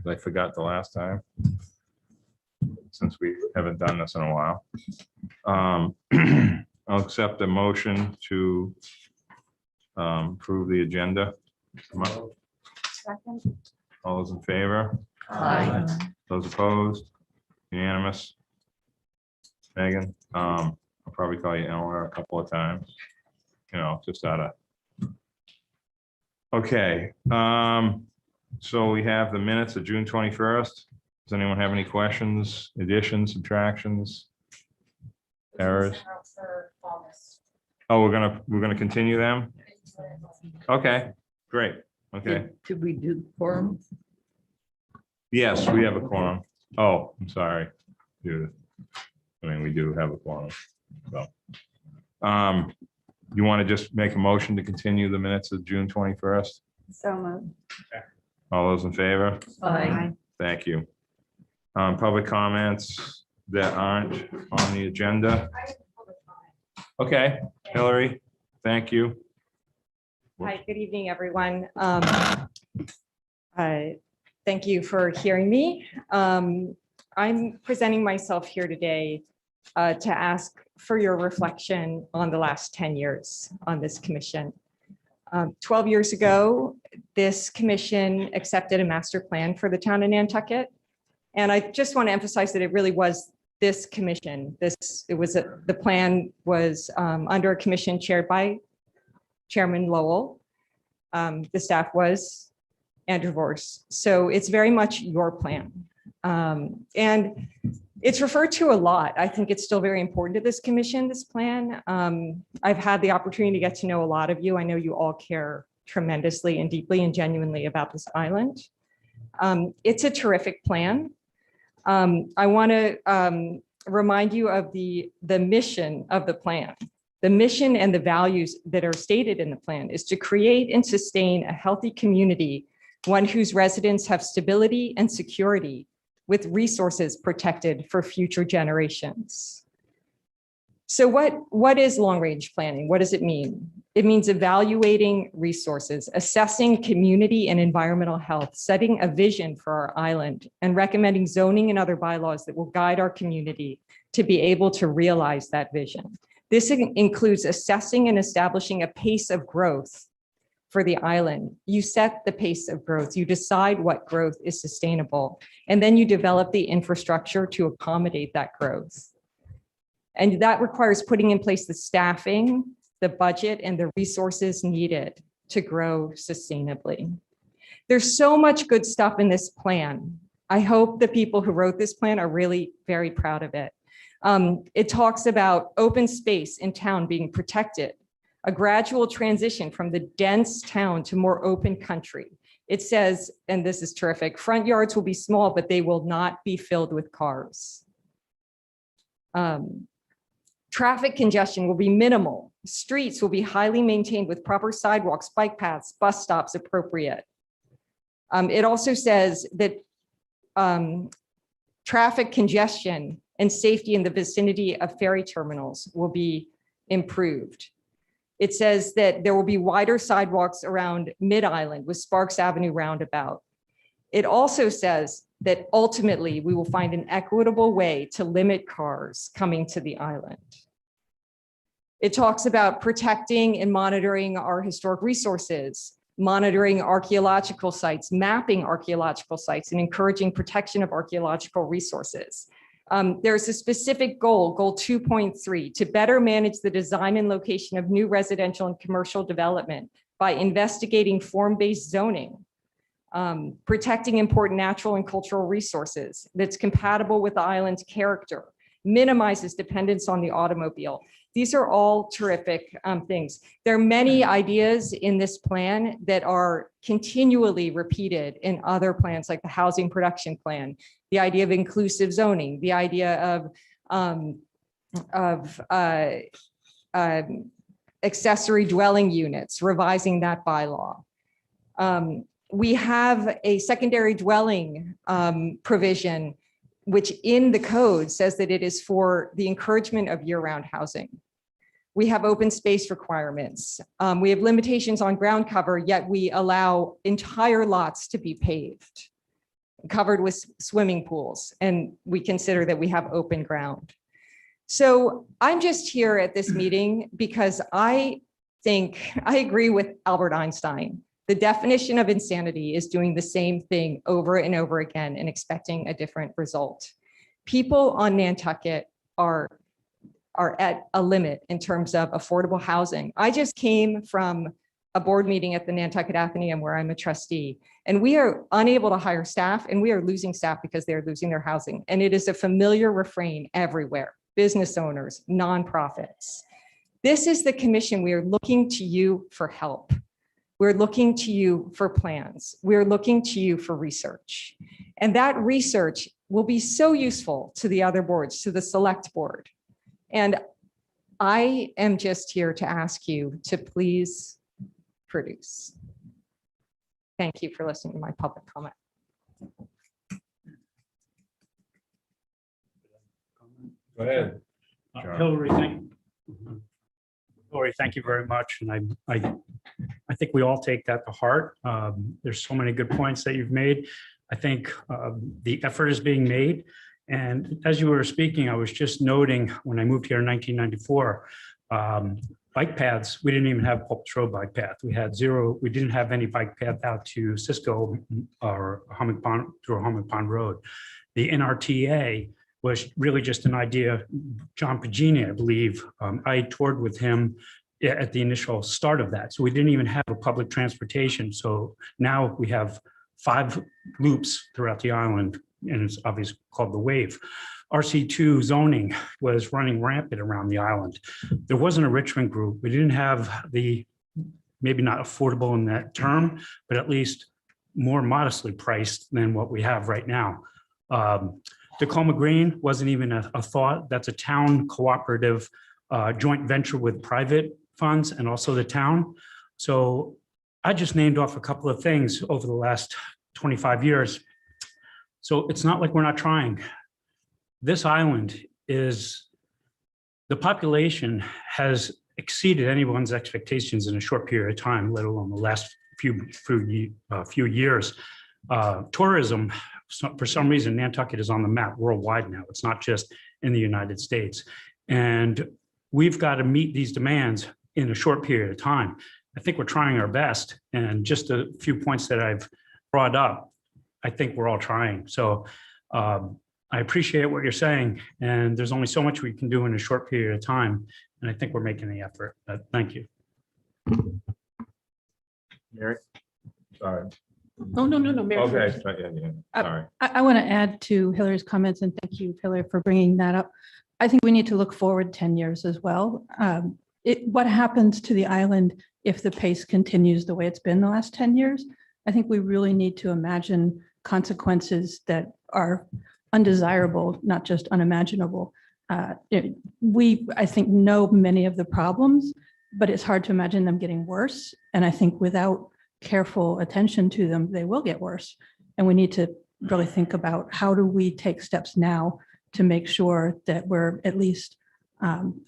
I forgot the last time, since we haven't done this in a while. I'll accept a motion to approve the agenda. Second. All those in favor? Aye. Those opposed? Unanimous. Megan, I'll probably call you Eleanor a couple of times, you know, just out of. Okay, so we have the minutes of June 21st. Does anyone have any questions, additions, subtractions, errors? Oh, we're gonna continue them? Okay, great. Okay. Should we do quorum? Yes, we have a quorum. Oh, I'm sorry, Judith. I mean, we do have a quorum. So, you want to just make a motion to continue the minutes of June 21st? So moved. All those in favor? Aye. Thank you. Public comments that aren't on the agenda. Okay, Hillary, thank you. Hi, good evening, everyone. Thank you for hearing me. I'm presenting myself here today to ask for your reflection on the last 10 years on this commission. 12 years ago, this commission accepted a master plan for the town of Nantucket. And I just want to emphasize that it really was this commission. The plan was under a commission chaired by Chairman Lowell. The staff was Andrew Vorse. So it's very much your plan. And it's referred to a lot. I think it's still very important to this commission, this plan. I've had the opportunity to get to know a lot of you. I know you all care tremendously and deeply and genuinely about this island. It's a terrific plan. I want to remind you of the mission of the plan. The mission and the values that are stated in the plan is to create and sustain a healthy community, one whose residents have stability and security with resources protected for future generations. So what is long-range planning? What does it mean? It means evaluating resources, assessing community and environmental health, setting a vision for our island, and recommending zoning and other bylaws that will guide our community to be able to realize that vision. This includes assessing and establishing a pace of growth for the island. You set the pace of growth, you decide what growth is sustainable, and then you develop the infrastructure to accommodate that growth. And that requires putting in place the staffing, the budget, and the resources needed to grow sustainably. There's so much good stuff in this plan. I hope the people who wrote this plan are really very proud of it. It talks about open space in town being protected, a gradual transition from the dense town to more open country. It says, and this is terrific, front yards will be small, but they will not be filled with cars. Traffic congestion will be minimal. Streets will be highly maintained with proper sidewalks, bike paths, bus stops appropriate. It also says that traffic congestion and safety in the vicinity of ferry terminals will be improved. It says that there will be wider sidewalks around Mid-Island with Sparks Avenue roundabout. It also says that ultimately we will find an equitable way to limit cars coming to the island. It talks about protecting and monitoring our historic resources, monitoring archaeological sites, mapping archaeological sites, and encouraging protection of archaeological resources. There's a specific goal 2.3, to better manage the design and location of new residential and commercial development by investigating form-based zoning, protecting important natural and cultural resources that's compatible with the island's character, minimizes dependence on the automobile. These are all terrific things. There are many ideas in this plan that are continually repeated in other plans, like the housing production plan, the idea of inclusive zoning, the idea of accessory dwelling units, revising that bylaw. We have a secondary dwelling provision, which in the code says that it is for the encouragement of year-round housing. We have open space requirements. We have limitations on ground cover, yet we allow entire lots to be paved. covered with swimming pools, and we consider that we have open ground. So I'm just here at this meeting because I think I agree with Albert Einstein. The definition of insanity is doing the same thing over and over again and expecting a different result. People on Nantucket are at a limit in terms of affordable housing. I just came from a board meeting at the Nantucket Athenaeum where I'm a trustee, and we are unable to hire staff, and we are losing staff because they're losing their housing. And it is a familiar refrain everywhere, business owners, nonprofits. This is the commission. We are looking to you for help. We're looking to you for plans. We're looking to you for research. And that research will be so useful to the other boards, to the select board. And I am just here to ask you to please produce. Thank you for listening to my public comment. Go ahead. Hillary, thank you very much. And I think we all take that to heart. There's so many good points that you've made. I think the effort is being made. And as you were speaking, I was just noting when I moved here in 1994, bike paths, we didn't even have Pulpits Road bike path. We had zero, we didn't have any bike path out to Cisco or Hummock Pond through Hummock Pond Road. The NRTA was really just an idea. John Pagini, I believe, I toured with him at the initial start of that. So we didn't even have a public transportation. So now we have 5 loops throughout the island, and it's obviously called the Wave. RC2 zoning was running rampant around the island. There wasn't a Richmond group. We didn't have the, maybe not affordable in that term, but at least more modestly priced than what we have right now. Tacoma Green wasn't even a thought. That's a town cooperative joint venture with private funds and also the town. So I just named off a couple of things over the last 25 years. So it's not like we're not trying. This island is, the population has exceeded anyone's expectations in a short period of time, let alone the last few years. Tourism, for some reason, Nantucket is on the map worldwide now. It's not just in the United States. And we've got to meet these demands in a short period of time. I think we're trying our best. And just a few points that I've brought up, I think we're all trying. So I appreciate what you're saying. And there's only so much we can do in a short period of time. And I think we're making the effort. But thank you. Mary? Sorry. Oh, no, Mary. Okay. Yeah. Sorry. I want to add to Hillary's comments, and thank you, Hillary, for bringing that up. I think we need to look forward 10 years as well. What happens to the island if the pace continues the way it's been the last 10 years? I think we really need to imagine consequences that are undesirable, not just unimaginable. We, I think, know many of the problems, but it's hard to imagine them getting worse. And I think without careful attention to them, they will get worse. And we need to really think about how do we take steps now to make sure that we're at least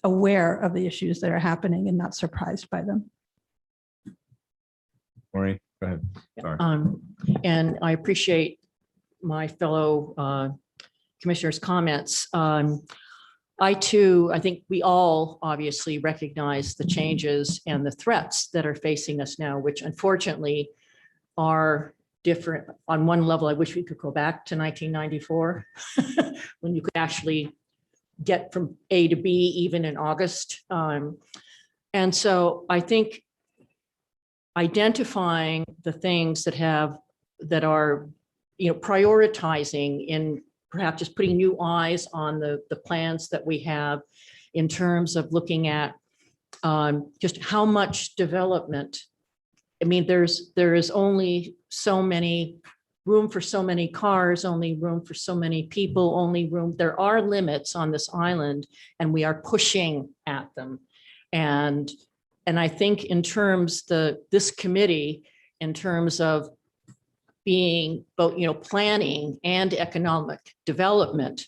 aware of the issues that are happening and not surprised by them. Maureen, go ahead. Sorry. And I appreciate my fellow commissioners' comments. I think we all obviously recognize the changes and the threats that are facing us now, which unfortunately are different. On one level, I wish we could go back to 1994 when you could actually get from A to B even in August. And so I think identifying the things that are, prioritizing in perhaps just putting new eyes on the plans that we have in terms of looking at just how much development. I mean, there is only so many room for so many cars, only room for so many people, only room. There are limits on this island, and we are pushing at them. And I think in terms this committee, in terms of being both, planning and economic development,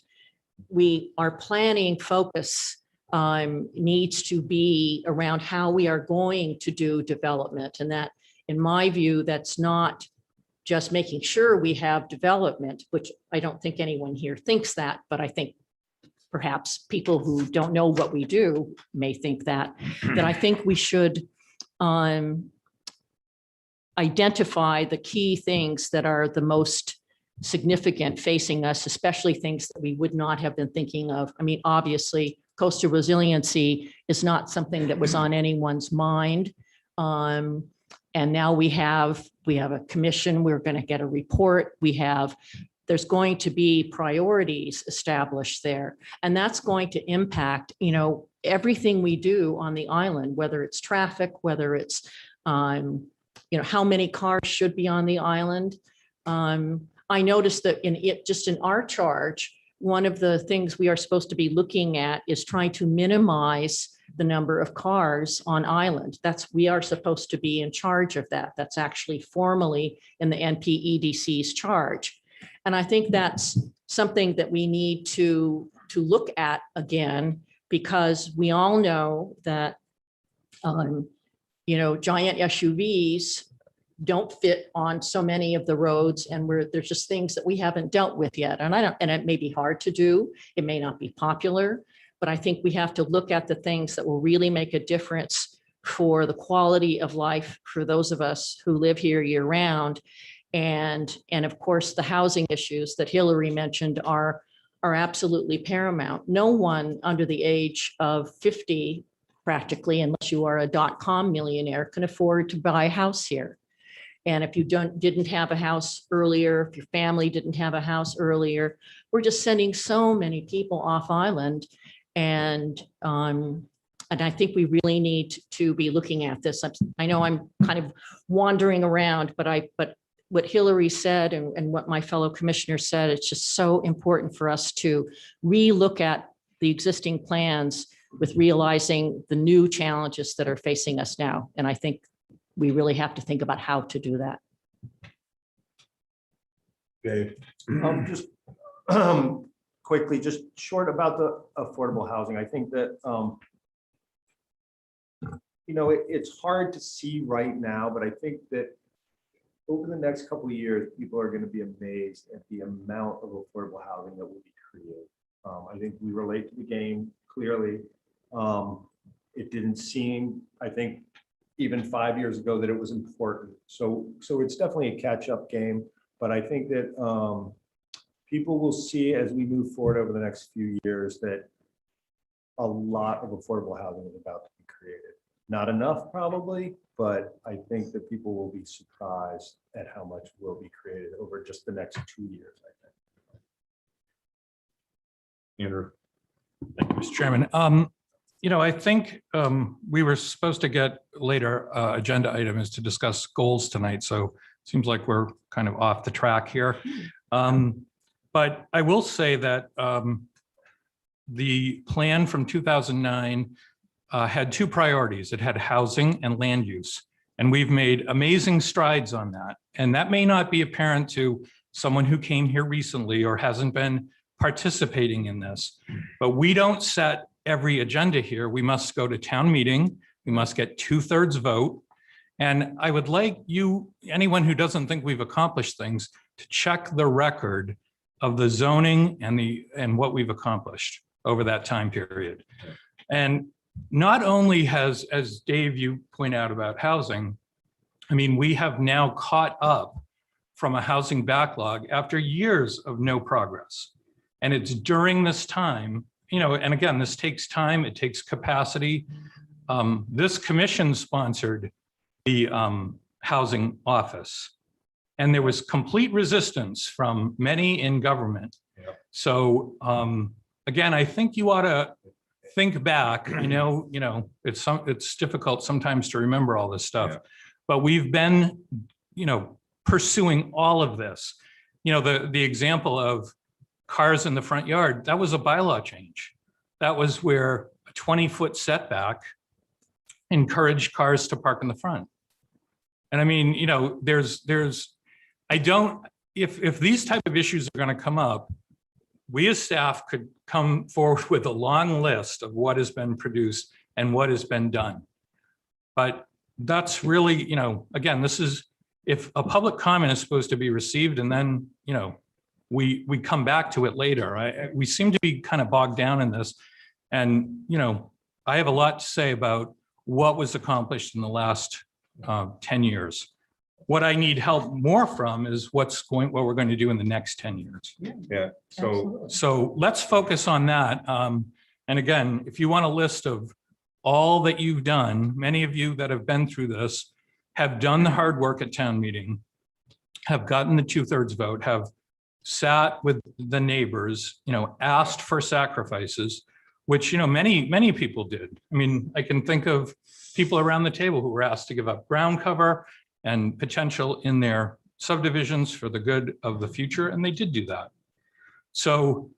our planning focus needs to be around how we are going to do development. And that, in my view, that's not just making sure we have development, which I don't think anyone here thinks that, but I think perhaps people who don't know what we do may think that I think we should identify the key things that are the most significant facing us, especially things that we would not have been thinking of. I mean, obviously, coastal resiliency is not something that was on anyone's mind. And now we have a commission, we're going to get a report, there's going to be priorities established there. And that's going to impact, everything we do on the island, whether it's traffic, whether it's, how many cars should be on the island. I noticed that just in our charge, one of the things we are supposed to be looking at is trying to minimize the number of cars on island. We are supposed to be in charge of that. That's actually formally in the NPEDC's charge. And I think that's something that we need to look at again, because we all know that, giant SUVs don't fit on so many of the roads, and there's just things that we haven't dealt with yet. And it may be hard to do. It may not be popular, but I think we have to look at the things that will really make a difference for the quality of life for those of us who live here year round. And of course, the housing issues that Hillary mentioned are absolutely paramount. No one under the age of 50, practically, unless you are a .com millionaire, can afford to buy a house here. And if you didn't have a house earlier, if your family didn't have a house earlier, we're just sending so many people off island. And I think we really need to be looking at this. I know I'm kind of wandering around, but what Hillary said and what my fellow commissioners said, it's just so important for us to relook at the existing plans with realizing the new challenges that are facing us now. And I think we really have to think about how to do that. Dave, just quickly, just short about the affordable housing. I think that, it's hard to see right now, but I think that over the next couple of years, people are going to be amazed at the amount of affordable housing that will be created. I think we relate to the game clearly. It didn't seem, I think, even 5 years ago that it was important. So it's definitely a catch-up game. But I think that people will see as we move forward over the next few years that a lot of affordable housing is about to be created. Not enough, probably, but I think that people will be surprised at how much will be created over just the next 2 years, I think. Andrew. Thank you, Mr. Chairman. I think we were supposed to get later agenda item is to discuss goals tonight. So it seems like we're kind of off the track here. But I will say that the plan from 2009 had two priorities. It had housing and land use. And we've made amazing strides on that. And that may not be apparent to someone who came here recently or hasn't been participating in this, but we don't set every agenda here. We must go to town meeting. We must get 2/3 vote. And I would like anyone who doesn't think we've accomplished things, to check the record of the zoning and what we've accomplished over that time period. And not only has, as Dave, you point out about housing, I mean, we have now caught up from a housing backlog after years of no progress. And it's during this time, and again, this takes time, it takes capacity. This commission sponsored the housing office, and there was complete resistance from many in government. Yeah. So again, I think you ought to think back. It's difficult sometimes to remember all this stuff, Yeah. but we've been, pursuing all of this. The example of cars in the front yard, that was a bylaw change. That was where a 20-foot setback encouraged cars to park in the front. And I mean, if these type of issues are going to come up, we as staff could come forward with a long list of what has been produced and what has been done. But that's really, again, if a public comment is supposed to be received and then, you know, we come back to it later, we seem to be kind of bogged down in this. And, you know, I have a lot to say about what was accomplished in the last 10 years. What I need help more from is what we're going to do in the next 10 years. Yeah, so So let's focus on that. And again, if you want a list of all that you've done, many of you that have been through this have done the hard work at town meeting, have gotten the 2/3 vote, have sat with the neighbors, you know, asked for sacrifices, which, you know, many people did. I mean, I can think of people around the table who were asked to give up ground cover and potential in their subdivisions for the good of the future, and they did do that. So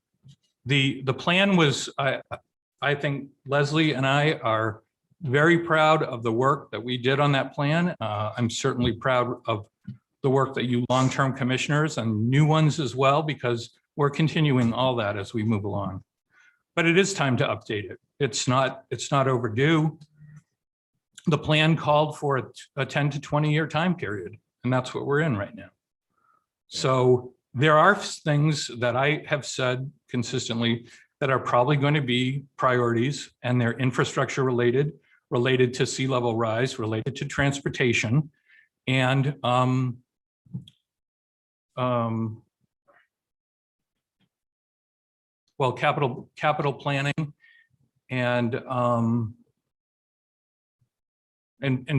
the plan was, I think Leslie and I are very proud of the work that we did on that plan. I'm certainly proud of the work that you long-term commissioners and new ones as well, because we're continuing all that as we move along. But it is time to update it. It's not overdue. The plan called for a 10 to 20-year time period, and that's what we're in right now. So there are things that I have said consistently that are probably going to be priorities, and they're infrastructure related to sea level rise, related to transportation, and well, capital planning, and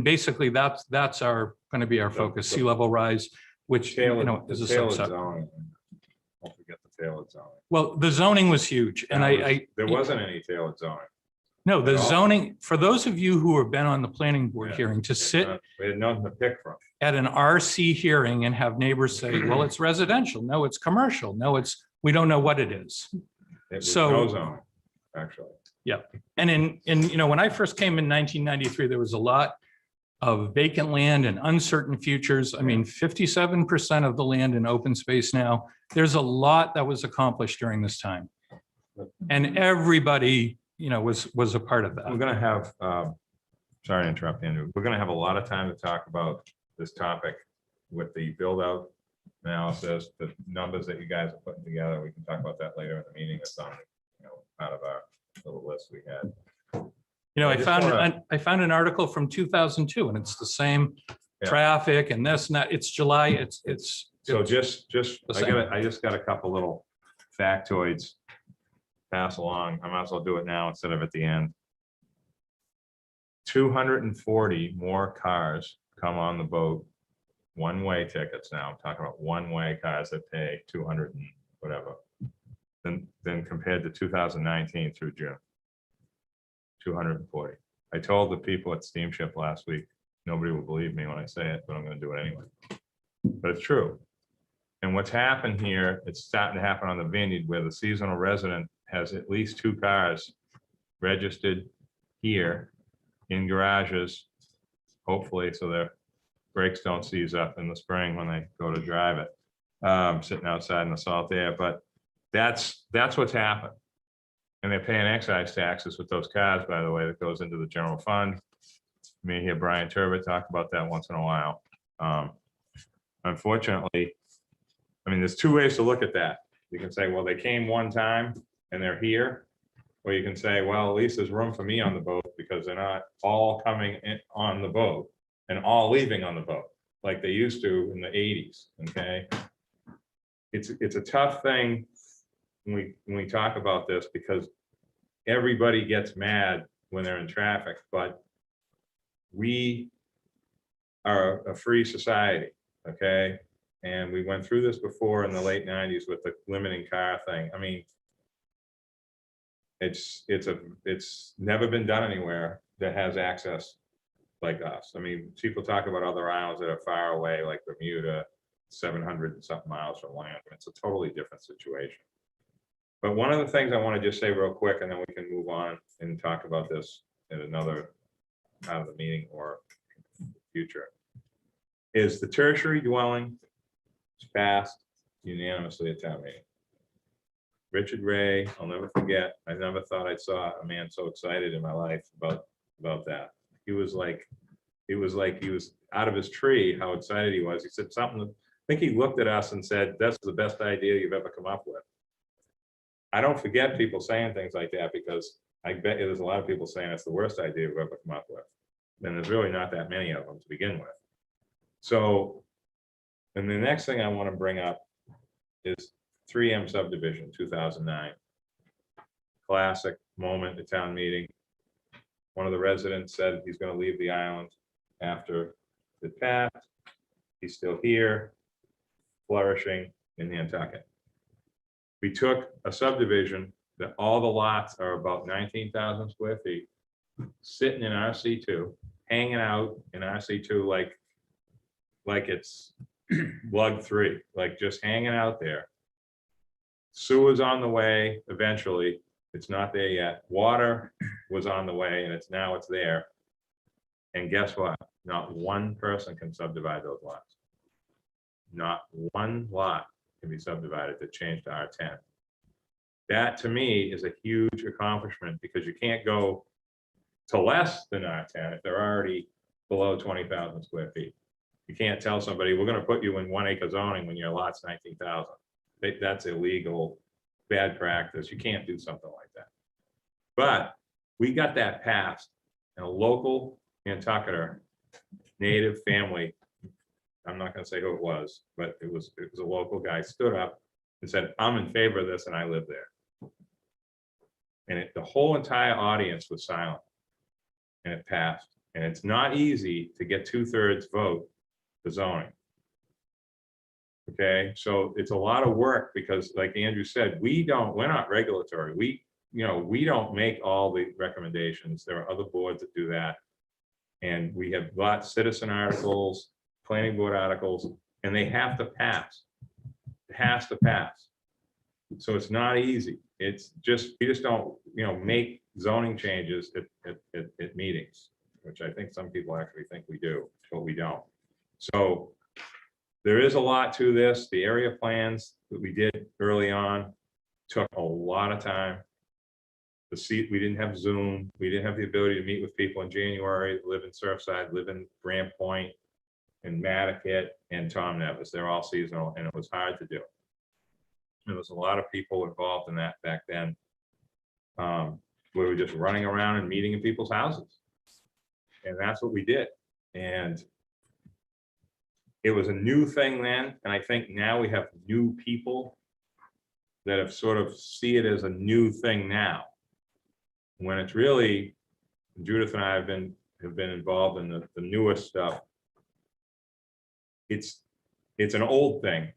basically that's going to be our focus. Sea level rise, which, you know, is a subset. zoning. Don't forget the tailored zoning. Well, the zoning was huge, and There wasn't any tailored zoning. no, the at all. zoning, for those of you who have been on the planning board Yeah. hearing, to sit We had nothing to pick from. at an RC hearing and have neighbors say, well, it's residential, no, it's commercial, no, we don't know what it is. It was So- no zoning, actually. And you know, when I first came in 1993, there was a lot of vacant land and uncertain futures. I mean, 57% of the land in open space now. There's a lot that was accomplished during this time. And everybody, you know, was a part of We're that. gonna have, sorry to interrupt, Andrew. We're gonna have a lot of time to talk about this topic with the build out analysis, the numbers that you guys are putting together. We can talk about that later in the meeting. It's on, you know, out of our little list we had. You know, I I just found an article from 2002, and it's the same Yeah. traffic and this and that. It's July, it's So just, the same. I just got a couple little factoids pass along. I might as well do it now instead of at the end. 240 more cars come on the boat, one-way tickets now. I'm talking about one-way cars that pay 200 and whatever. Then compared to 2019 through June. 240. I told the people at Steamship last week, nobody will believe me when I say it, but I'm going to do it anyway. But it's true. And what's happened here, it's starting to happen on the Vineyard, where the seasonal resident has at least 2 cars registered here in garages, hopefully, so their brakes don't seize up in the spring when they go to drive it, sitting outside in the salt air. But that's what's happened. And they're paying excise taxes with those cars, by the way, that goes into the general fund. You may hear Brian Turbot talk about that once in a while. Unfortunately, I mean, there's 2 ways to look at that. You can say, well, they came one time and they're here. Or you can say, well, at least there's room for me on the boat because they're not all coming in on the boat and all leaving on the boat like they used to in the 80s, okay? It's a tough thing when we talk about this because everybody gets mad when they're in traffic, but we are a free society, okay? And we went through this before in the late 90s with the limiting car thing. I mean, it's never been done anywhere that has access like us. I mean, people talk about other islands that are far away, like Bermuda, 700 and something miles from land. It's a totally different situation. But one of the things I want to just say real quick, and then we can move on and talk about this in another part of the meeting or future, is the tertiary dwelling is passed unanimously at town meeting. Richard Ray, I'll never forget. I never thought I saw a man so excited in my life about that. He was like, He was like, he was out of his tree, how excited he was. He said something, I think he looked at us and said, that's the best idea you've ever come up with. I don't forget people saying things like that, because I bet you there's a lot of people saying it's the worst idea we've ever come up with. And there's really not that many of them to begin with. So, and the next thing I want to bring up is 3M subdivision, 2009. Classic moment at town meeting. One of the residents said he's going to leave the island after it passed. He's still here, flourishing in Nantucket. We took a subdivision that all the lots are about 19,000 square feet, sitting in RC2, hanging out in RC2 like it's lug 3, like just hanging out there. Sewer's on the way eventually. It's not there yet. Water was on the way, and it's there. And guess what? Not one person can subdivide those lots. Not one lot can be subdivided to change to R10. That to me is a huge accomplishment, because you can't go to less than R10 if they're already below 20,000 square feet. You can't tell somebody, we're going to put you in 1 acre zoning when your lot's 19,000. That's illegal, bad practice. You can't do something like that. But we got that passed, and a local Nantucketer native family, I'm not going to say who it was, but it was a local guy, stood up and said, I'm in favor of this, and I live there. And the whole entire audience was silent, and it passed. And it's not easy to get 2/3 vote for zoning. Okay, so it's a lot of work, because like Andrew said, we're not regulatory. We don't make all the recommendations. There are other boards that do that. And we have got citizen articles, planning board articles, and they have to pass. It has to pass. So it's not easy. It's just, we just don't, make zoning changes at meetings, which I think some people actually think we do, but we don't. So there is a lot to this. The area plans that we did early on took a lot of time. We didn't have Zoom. We didn't have the ability to meet with people in January, live in Surfside, live in Grand Point, and Nantucket, and Tom Nevis. They're all seasonal, and it was hard to do. There was a lot of people involved in that back then. We were just running around and meeting in people's houses. And that's what we did. And it was a new thing then. And I think now we have new people that have sort of see it as a new thing now. When it's really, Judith and I have been involved in the newest stuff. It's an old thing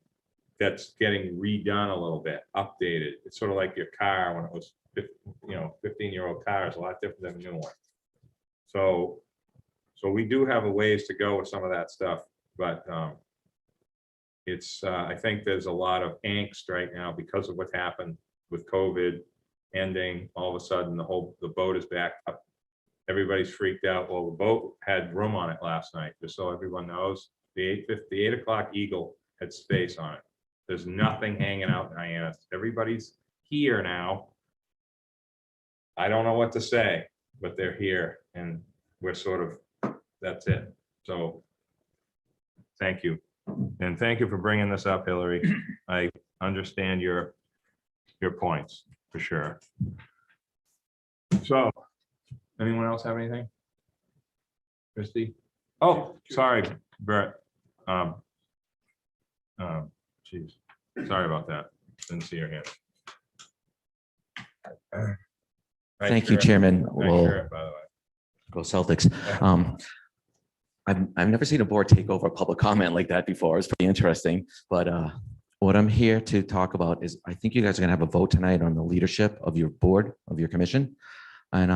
that's getting redone a little bit, updated. It's sort of like your car when it was, 15-year-old car is a lot different than a new one. So we do have a ways to go with some of that stuff, but I think there's a lot of angst right now because of what happened with COVID ending. All of a sudden, the boat is back up. Everybody's freaked out. Well, the boat had room on it last night, just so everyone knows. The 8 o'clock Eagle had space on it. There's nothing hanging out in Hyannis. Everybody's here now. I don't know what to say, but they're here, and we're sort of, that's it. So thank you. And thank you for bringing this up, Hillary. I understand your points for sure. So anyone else have anything? Christie? Oh, sorry, Bert. Geez, sorry about that. Didn't see your hand. Thank you, Chairman. Nice Well, shirt, by the way. go Celtics. I've never seen a board take over a public comment like that before. It's pretty interesting. But what I'm here to talk about is I think you guys are going to have a vote tonight on the leadership of your board, of your commission. And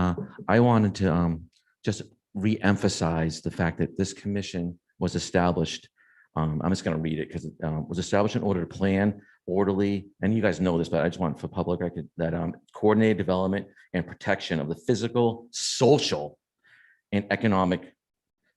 I wanted to just re-emphasize the fact that this commission was established. I'm just going to read it because it was established in order to plan orderly, and you guys know this, but I just want for public record that coordinated development and protection of the physical, social, and economic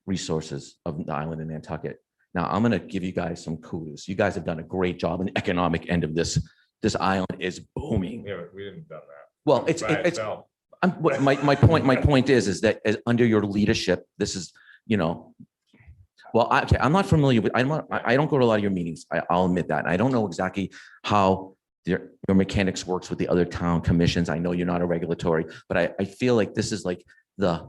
resources of the island of Nantucket. Now, I'm going to give you guys some kudos. You guys have done a great job in the economic end of this. This island is booming. Yeah, we didn't done that. Well, By itself. my point is that under your leadership, this is you know, well, okay, I'm not familiar with, I don't go to a lot of your meetings. I'll admit that. I don't know exactly how your mechanics works with the other town commissions. I know you're not a regulatory, but I feel like this is like the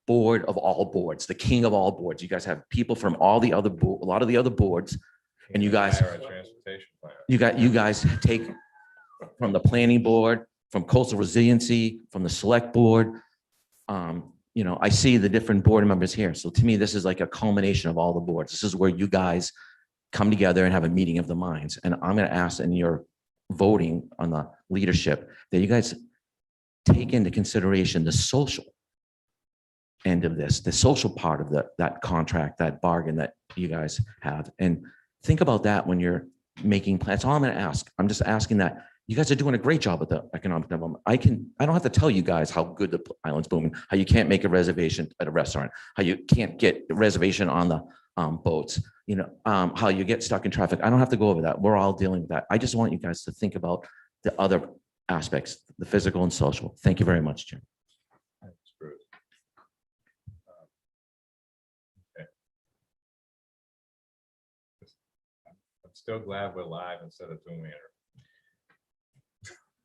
board of all boards, the king of all boards. You guys have people from all the other, a lot of the other boards. And you guys, Our transportation plan. you guys take from the planning board, from coastal resiliency, from the select board. You know, I see the different board members here. So to me, this is like a culmination of all the boards. This is where you guys come together and have a meeting of the minds. And I'm going to ask in your voting on the leadership that you guys take into consideration the social end of this, the social part of that contract, that bargain that you guys have. And think about that when you're making plans. That's all I'm going to ask. I'm just asking that. You guys are doing a great job with the economic development. I don't have to tell you guys how good the island's booming, how you can't make a reservation at a restaurant, how you can't get a reservation on the boats, you know, how you get stuck in traffic. I don't have to go over that. We're all dealing with that. I just want you guys to think about the other aspects, the physical and social. Thank you very much, Jim. Thanks, Bruce. Okay. I'm still glad we're live instead of Zoom later.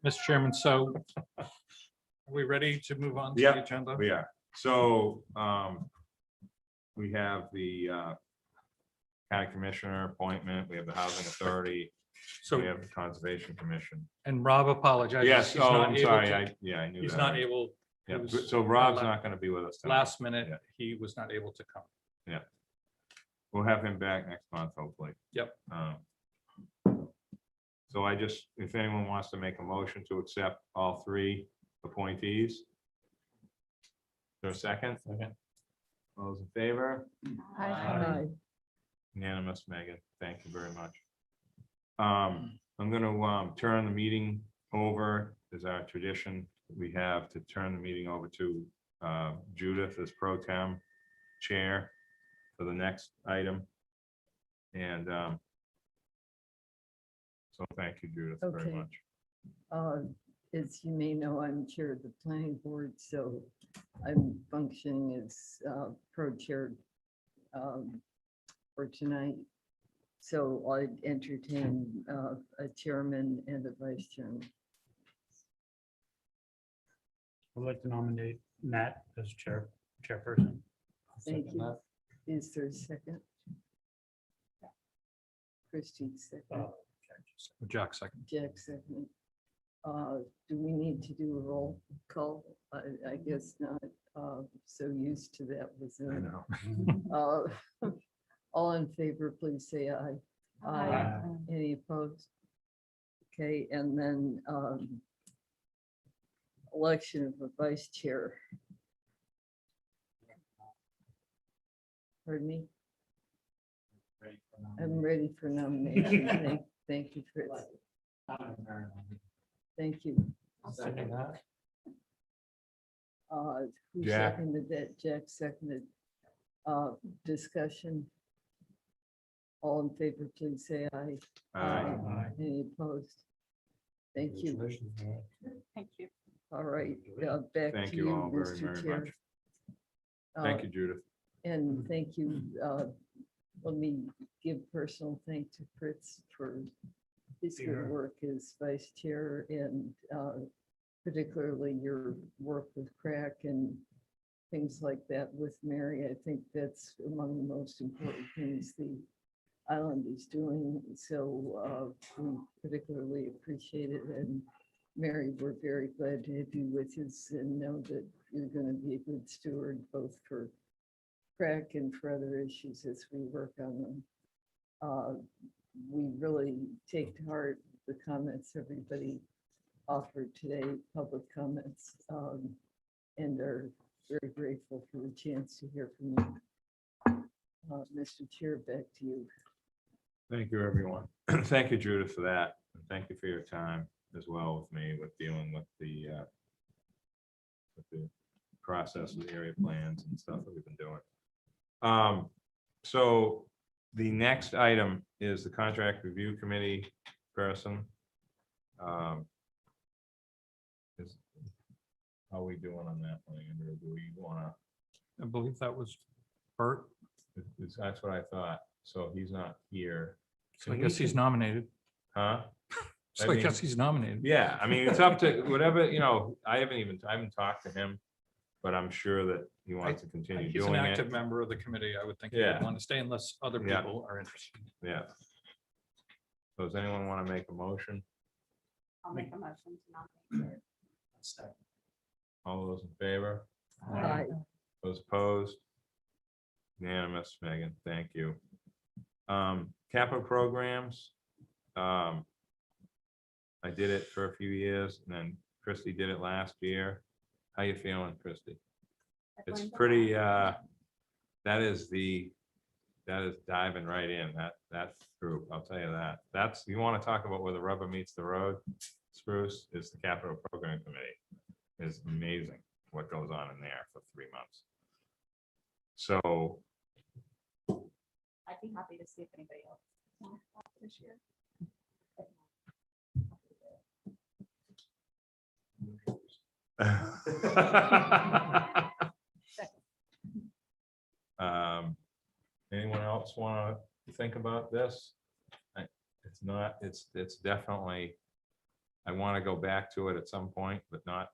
Mr. Chairman, so are we ready to move on to Yeah, the agenda? We are. So we have the county commissioner appointment. We have the housing authority. So, We have the conservation commission. and Rob apologizes. Yes. He's Oh, not I'm able sorry. to- I knew He's that. not able. Yeah. he was- So Rob's not going to be with us tonight. Last minute, Yeah. he was not able to come. We'll have him back next month, hopefully. Yep. So if anyone wants to make a motion to accept all three appointees. Is there a second? Second. All those in favor? Aye. Unanimous, Megan. Thank you very much. I'm going to turn the meeting over, as our tradition we have to turn the meeting over to Judith as pro tem chair for the next item. And so thank you, Judith, very Okay. much. As you may know, I'm chair of the planning board, so I'm functioning as pro-chair for tonight. So I'd entertain a chairman and a vice chairman. I'd like to nominate Matt as chairperson. Thank you. Is there a second? Christie second, Jack second. Jack second. Do we need to do a roll call? I guess not. So used to that with I Zoom. know. All in favor, please say aye. Aye. Any opposed? Okay, and then election of a vice chair. Pardon me? I'm ready for nomination. Thank you, Fritz. Thank you. Who Jack. seconded that? Jack seconded. Discussion. All in favor, please say aye. Any opposed? Thank you. Thank you. All right, back Thank to you you, all very, Mr. very Chair. much. Thank you, Judith. And thank you. Let me give personal thanks to Fritz for his good work as vice chair and particularly your work with crack and things like that with Mary. I think that's among the most important things the island is doing. So we particularly appreciate it. And Mary, we're very glad to have you with us and know that you're going to be a good steward both for crack and for other issues as we work on them. We really take to heart the comments everybody offered today, public comments, and are very grateful for the chance to hear from you. Mr. Chair, back to you. Thank you, everyone. Thank you, Judith, for that. And thank you for your time as well with me with dealing with the process of the area plans and stuff that we've been doing. So the next item is the contract review committee person. How are we doing on that one, Andrew? Do we want to? I believe that was Bert, That's what I thought. So he's not here. so I guess he's nominated. Huh? So I I mean- guess he's nominated. Yeah, I mean, it's up to whatever, I haven't talked to him, but I'm sure that he wants to continue He's an doing active it. member of the committee. I would think he Yeah. would want to stay unless other Yeah. people are interested. Yeah. So does anyone want to make a motion? I'll make a motion to nominate. All those in favor? Aye. Those opposed? Unanimous, Megan, thank you. Capital programs. I did it for a few years and then Christie did it last year. How you feeling, Christie? It's pretty, that is diving right in, that group, I'll tell you that. You want to talk about where the rubber meets the road, Spruce, is the capital program committee. It's amazing what goes on in there for 3 months. So, I'd be happy to see if anybody else wants that this year. anyone else want to think about this? It's not, it's definitely, I want to go back to it at some point, but not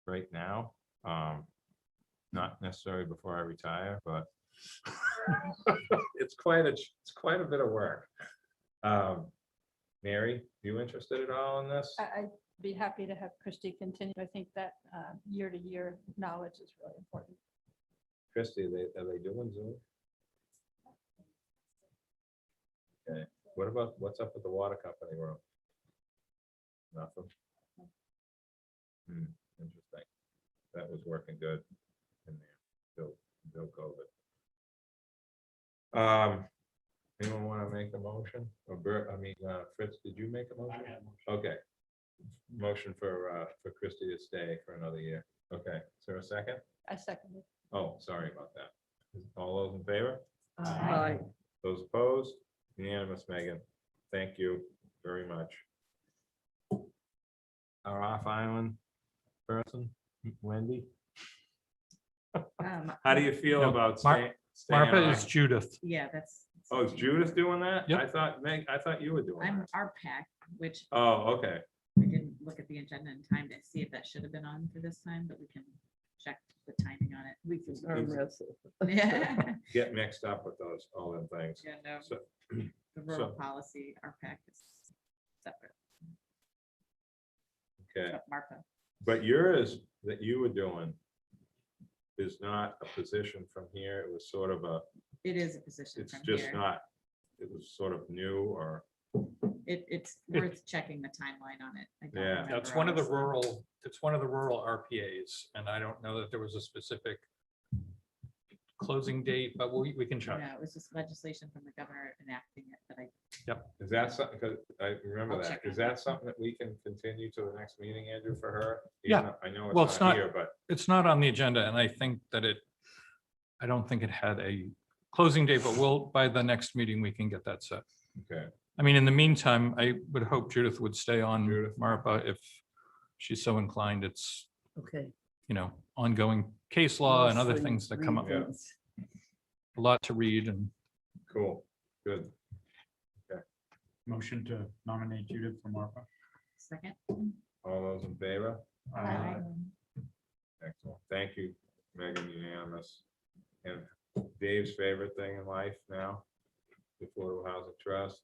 right now. Not necessarily before I retire, but it's quite a bit of work. Mary, you interested at all in this? I'd be happy to have Christie continue. I think that year-to-year knowledge is really important. Christie, are they doing Zoom? Okay, what's up with the water company room? Nothing? Interesting. That was working good in there, till COVID. Anyone want to make a motion? Or Fritz, did you make a motion? Okay. Motion for Christie to stay for another year. Okay, is there a second? I second it. Oh, sorry about that. All those in favor? Aye. Those opposed? Unanimous, Megan. Thank you very much. Our off-island person, Wendy, how do you feel No, about staying Martha is on? Judith. Yeah, that's. Oh, is Judith doing that? Yep. I thought you were doing I'm that. our pack, which Oh, okay. we didn't look at the agenda in time to see if that should have been on for this time, but we can check the timing on it. We can arm wrestle. Yeah, Get mixed up with all them things. no, So, the rural so- policy, our pack is separate. okay. But Martha, But yours that you were doing is not a position from here. It was sort of it is a position it's from just here. not, it was sort of new or, It's worth checking the timeline on it. I don't Yeah. remember That's one of the honestly. rural RPAs, and I don't know that there was a specific closing date, but we can check. No, it was just legislation from the governor enacting it, but is that something, because I remember I'll that. check Is on that that. something that we can continue to the next meeting, Andrew, for her? Yeah. Even though I know Well, it's it's not not- here, but It's not on the agenda, and I think that I don't think it had a closing date, but by the next meeting, we can get that set. okay. I mean, in the meantime, I would hope Judith would stay on Judith. MARPA if she's so inclined. It's, Okay. ongoing case law and other Mostly things that come up. Yeah. reasons. A lot to read and Cool, good. Motion to nominate Judith from ARPA. second. All those in favor? Aye. Excellent. Thank you, Megan, unanimous. And Dave's favorite thing in life now, the Affordable Housing Trust.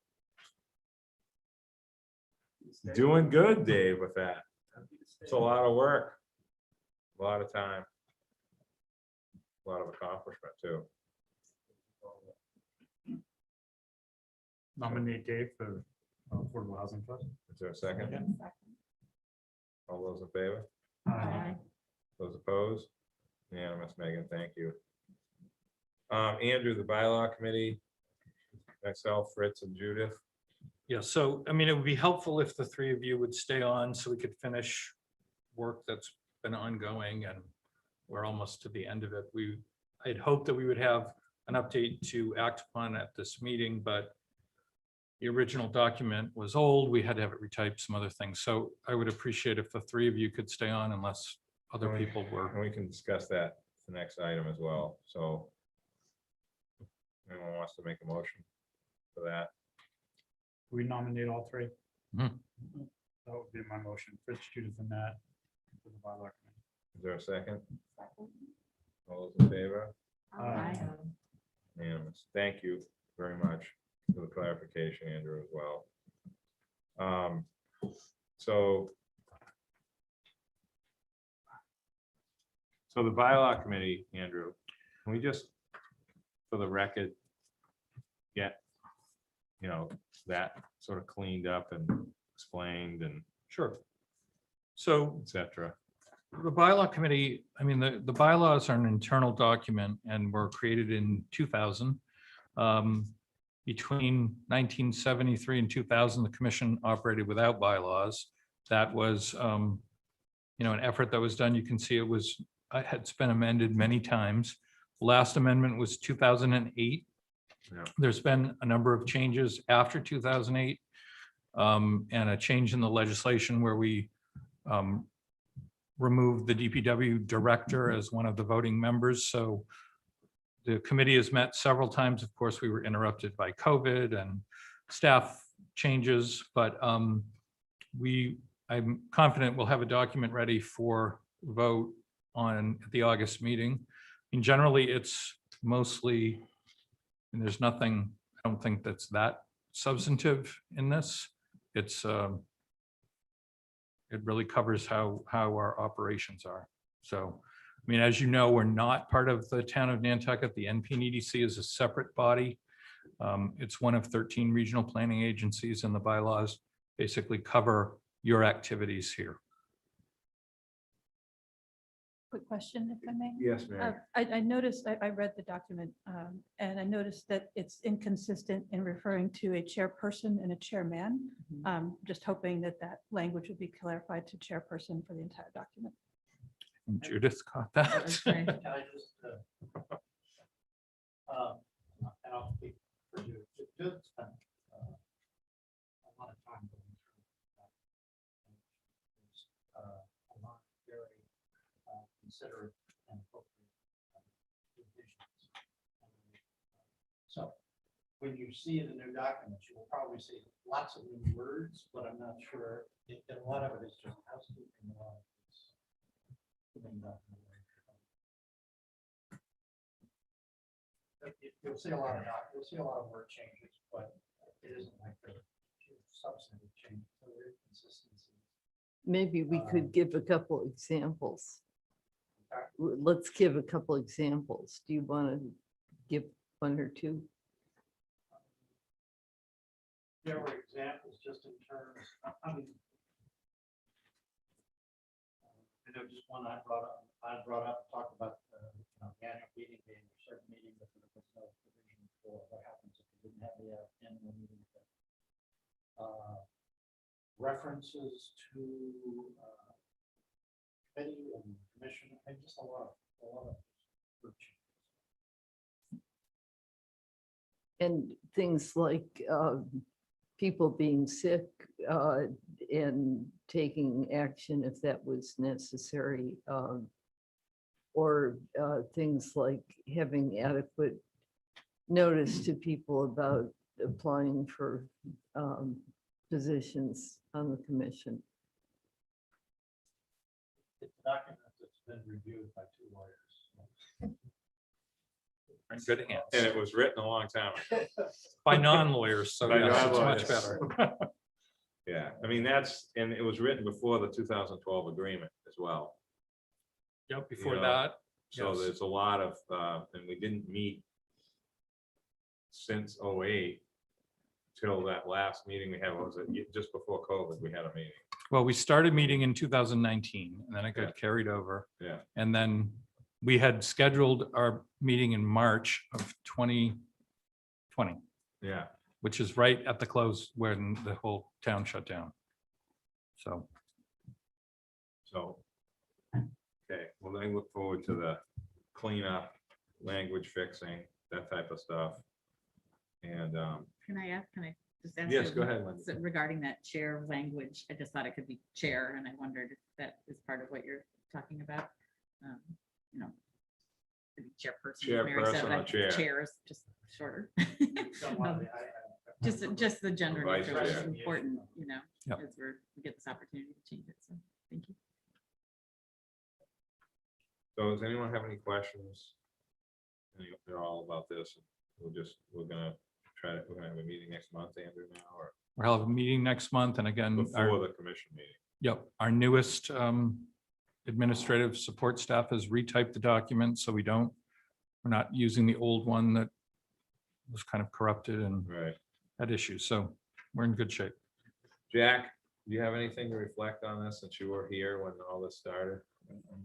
Doing good, Dave, with that. It's a lot of work. A lot of time. A lot of accomplishment too. Nominate Dave for Affordable Housing Trust. Is there a second? All those in favor? Aye. Those opposed? Unanimous, Megan, thank you. Andrew, the bylaw committee, myself, Fritz and Judith. yeah, so, I mean, it would be helpful if the three of you would stay on so we could finish work that's been ongoing, and we're almost to the end of it. I'd hoped that we would have an update to act upon at this meeting, but the original document was old. We had to have it retyped, some other things. So I would appreciate if the three of you could stay on unless other people were. And we can discuss that the next item as well. So Anyone wants to make a motion for that? We nominate all three. Mhm. That would be my motion. Fritz, Judith, and Matt. for the bylaw committee. Is there a second? All those in favor? Aye. Unanimous. Thank you very much for the clarification, Andrew, as well. So the bylaw committee, Andrew, can we just, for the record, get, that sort of cleaned up and explained and Sure. So et cetera? the bylaw committee, I mean, the bylaws are an internal document and were created in 2000. Between 1973 and 2000, the commission operated without bylaws. That was, an effort that was done. You can see it's been amended many times. Last amendment was 2008. Yeah. There's been a number of changes after 2008, and a change in the legislation where we removed the DPW director as one of the voting members. So the committee has met several times. Of course, we were interrupted by COVID and staff changes, but I'm confident we'll have a document ready for vote on the August meeting. And generally, it's mostly, and there's nothing, I don't think that's that substantive in this. It's it really covers how our operations are. So, I mean, as you know, we're not part of the town of Nantucket. The NPNEDC is a separate body. It's one of 13 regional planning agencies, and the bylaws basically cover your activities here. Quick question, if I may. Yes, ma'am. I noticed, I read the document, and I noticed that it's inconsistent in referring to a chairperson and a chairman. Just hoping that that language would be clarified to chairperson for the entire document. Judith caught that. Okay. Can I just, and I'll speak for you, just spend a lot of time going through that. A lot of very considerate and appropriate revisions. So when you see in the new documents, you will probably see lots of new words, but I'm not sure, and a lot of it is just housekeeping. A lot of it's cleaned up in a way. You'll see a lot of word changes, but it isn't like the substantive change. So there is consistency. Maybe we could give a couple examples. Let's give a couple examples. Do you want to give one or two? There were examples just in terms, I mean, I know just one I brought up, talked about the annual meeting being a certain meeting, but there was no provision for what happens if you didn't have the annual meeting. References to committee and commission, and just a lot of word changes. And things like people being sick and taking action if that was necessary, or things like having adequate notice to people about applying for positions on the commission. It's a document that's been reviewed by 2 lawyers. We're in good hands. And it was written a long time ago. By non-lawyers, so By yes, it's non-lawyers. much better. Yeah, I mean, and it was written before the 2012 agreement as well. Yep, before know, that. So yes. there's a lot of, and we didn't meet since '08 till that last meeting we had. What was it? Just before COVID, we had a meeting. Well, we started meeting in 2019, and then it got carried over. Yeah. And then we had scheduled our meeting in March of 2020, Yeah. which is right at the close when the whole town shut down. So, Okay, well, then look forward to the cleanup, language fixing, that type of stuff. And, Can I just ask? yes, you, go ahead, Linda. so regarding that chair language, I just thought it could be chair, and I wondered if that is part of what you're talking about. You know, chairperson. Mary said, Chairperson or but I think chair? Chair is just shorter. Don't want to- Just the gender Vice neutral is chair. important, you know, Yep. as we get this opportunity to change it. So, thank you. So does anyone have any questions? They're all about this. We're gonna have a meeting next month, Andrew, now, or We'll have a meeting next month, and again, before the commission meeting. yep, our newest administrative support staff has retyped the document, so we're not using the old one that was kind of corrupted and Right. had issues, so we're in good shape. Jack, do you have anything to reflect on this since you were here when all this started?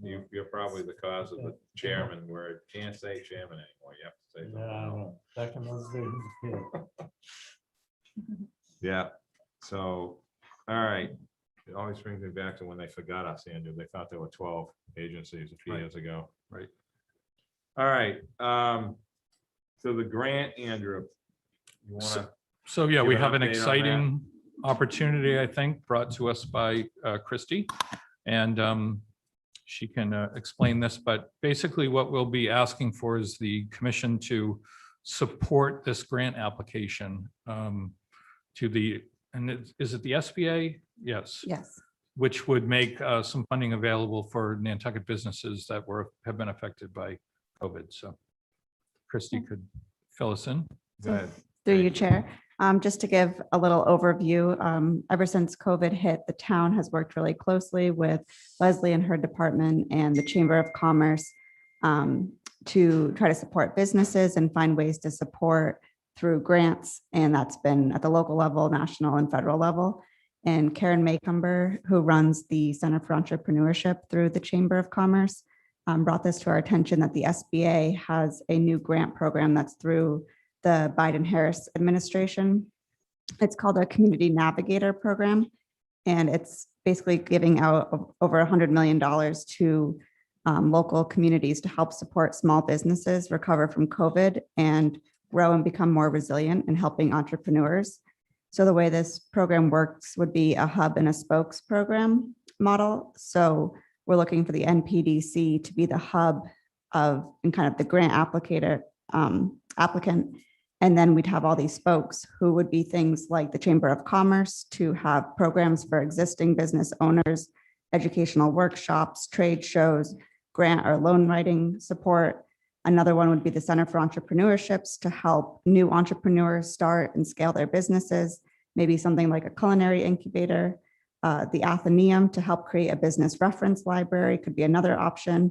You're probably the cause of the chairman word. Can't say chairman anymore. You have to say something else. Back in those days. Yeah, so, all right. It always brings me back to when they forgot us, Andrew. They thought there were 12 agencies a few Right. years ago. Right. All right, so the grant, Andrew. You wanna, So, yeah, Give we an have an update on that. exciting opportunity, I think, brought to us by Christy. And she can explain this, but basically what we'll be asking for is the commission to support this grant application to the, is it the SBA? Yes. Yes. Which would make some funding available for Nantucket businesses that have been affected by COVID. So Christy could fill us in. go ahead. Through you, Thank Chair. Just to give a little overview, ever since COVID hit, the town has worked really closely with Leslie and her department and the Chamber of Commerce to try to support businesses and find ways to support through grants. And that's been at the local level, national and federal level. And Karen Maycumber, who runs the Center for Entrepreneurship through the Chamber of Commerce, brought this to our attention that the SBA has a new grant program that's through the Biden-Harris administration. It's called a Community Navigator Program, and it's basically giving out over $100 million to local communities to help support small businesses recover from COVID and grow and become more resilient in helping entrepreneurs. So the way this program works would be a hub and a spokes program model. So we're looking for the NPDC to be the hub of and kind of the grant applicant. And then we'd have all these spokes who would be things like the Chamber of Commerce to have programs for existing business owners, educational workshops, trade shows, grant or loan writing support. Another one would be the Center for Entrepreneurships to help new entrepreneurs start and scale their businesses, maybe something like a culinary incubator. The Athenaeum to help create a business reference library could be another option.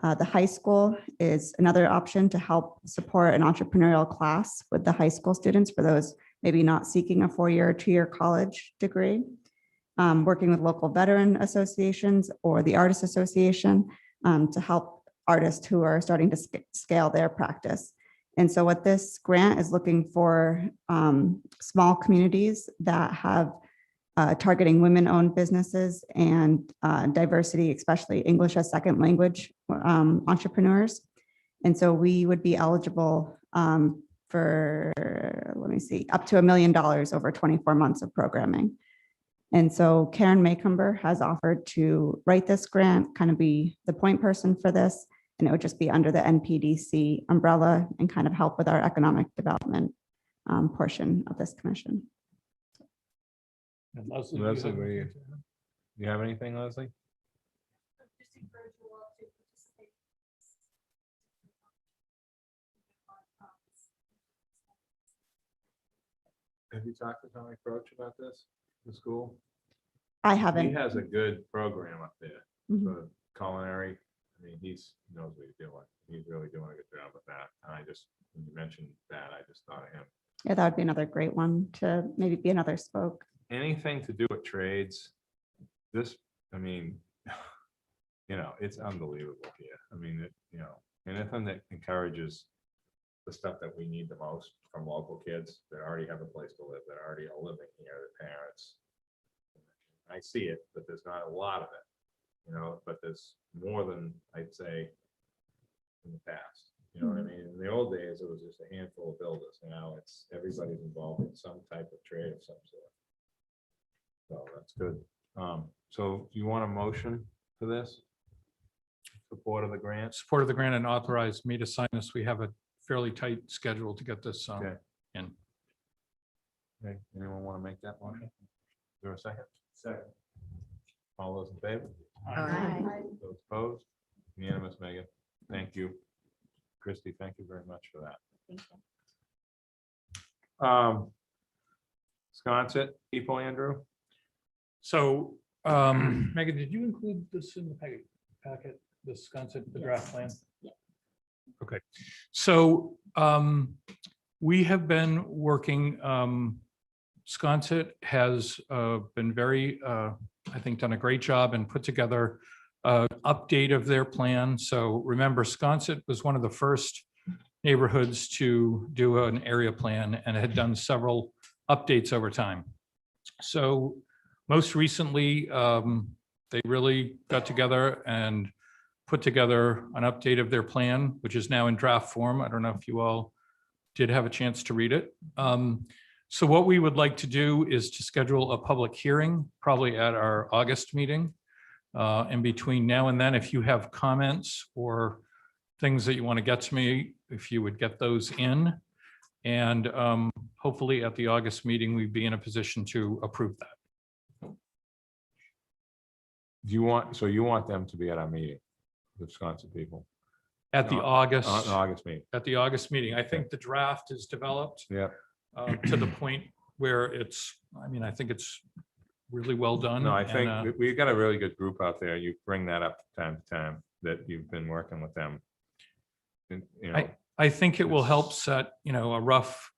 The high school is another option to help support an entrepreneurial class with the high school students for those maybe not seeking a 4-year or 2-year college degree. Working with local veteran associations or the Artists Association to help artists who are starting to scale their practice. And so what this grant is looking for small communities that have targeting women-owned businesses and diversity, especially English as second language entrepreneurs. And so we would be eligible for, let me see, up to $1 million over 24 months of programming. And so Karen Maycumber has offered to write this grant, kind of be the point person for this, and it would just be under the NPDC umbrella and kind of help with our economic development portion of this commission. And Leslie, Leslie, you have anything, Leslie? Have you talked to Tommy Croce about this, the school? I He haven't. has a good program up there Mhm. for culinary. I mean, he knows what he's doing. He's really doing a good job with that. And when you mentioned that, I just thought of him. Yeah, that would be another great one to maybe be another spoke. Anything to do with trades, I mean, it's unbelievable here. I mean, anything that encourages the stuff that we need the most from local kids that already have a place to live, that already are living here, their parents. I see it, but there's not a lot of it, but there's more than I'd say in the past. You know what I mean? In the old days, it was just a handful of builders. Now everybody's involved in some type of trade of some sort. So that's good. So you want a motion for this? support of the grant. support of the grant and authorized me to sign this. We have a fairly tight schedule to get this Okay. in. Okay, anyone want to make that motion? Is there a second? Second. All those in favor? Aye. Those opposed? Unanimous, Megan. Thank you. Christie, thank you very much for that. Thank you. Sconset, people, Andrew? So, Megan, did you include this in the packet, the Sconset, the draft plan? Yeah. Okay, so we have been working, Sconset has been very, I think, done a great job and put together an update of their plan. So remember, Sconset was one of the first neighborhoods to do an area plan and had done several updates over time. So most recently, they really got together and put together an update of their plan, which is now in draft form. I don't know if you all did have a chance to read it. So what we would like to do is to schedule a public hearing, probably at our August meeting. In between now and then, if you have comments or things that you want to get to me, if you would get those in. And hopefully at the August meeting, we'd be in a position to approve that. Do you want, so you want them to be at our meeting, the Wisconsin people? At the August, August meeting, at the August meeting, I think the draft is developed yeah. to the point where it's, I mean, I think it's really well done. No, I and, think we've got a really good group out there. You bring that up time to time, that you've been working with them. And, you know, I think it will help set, a rough,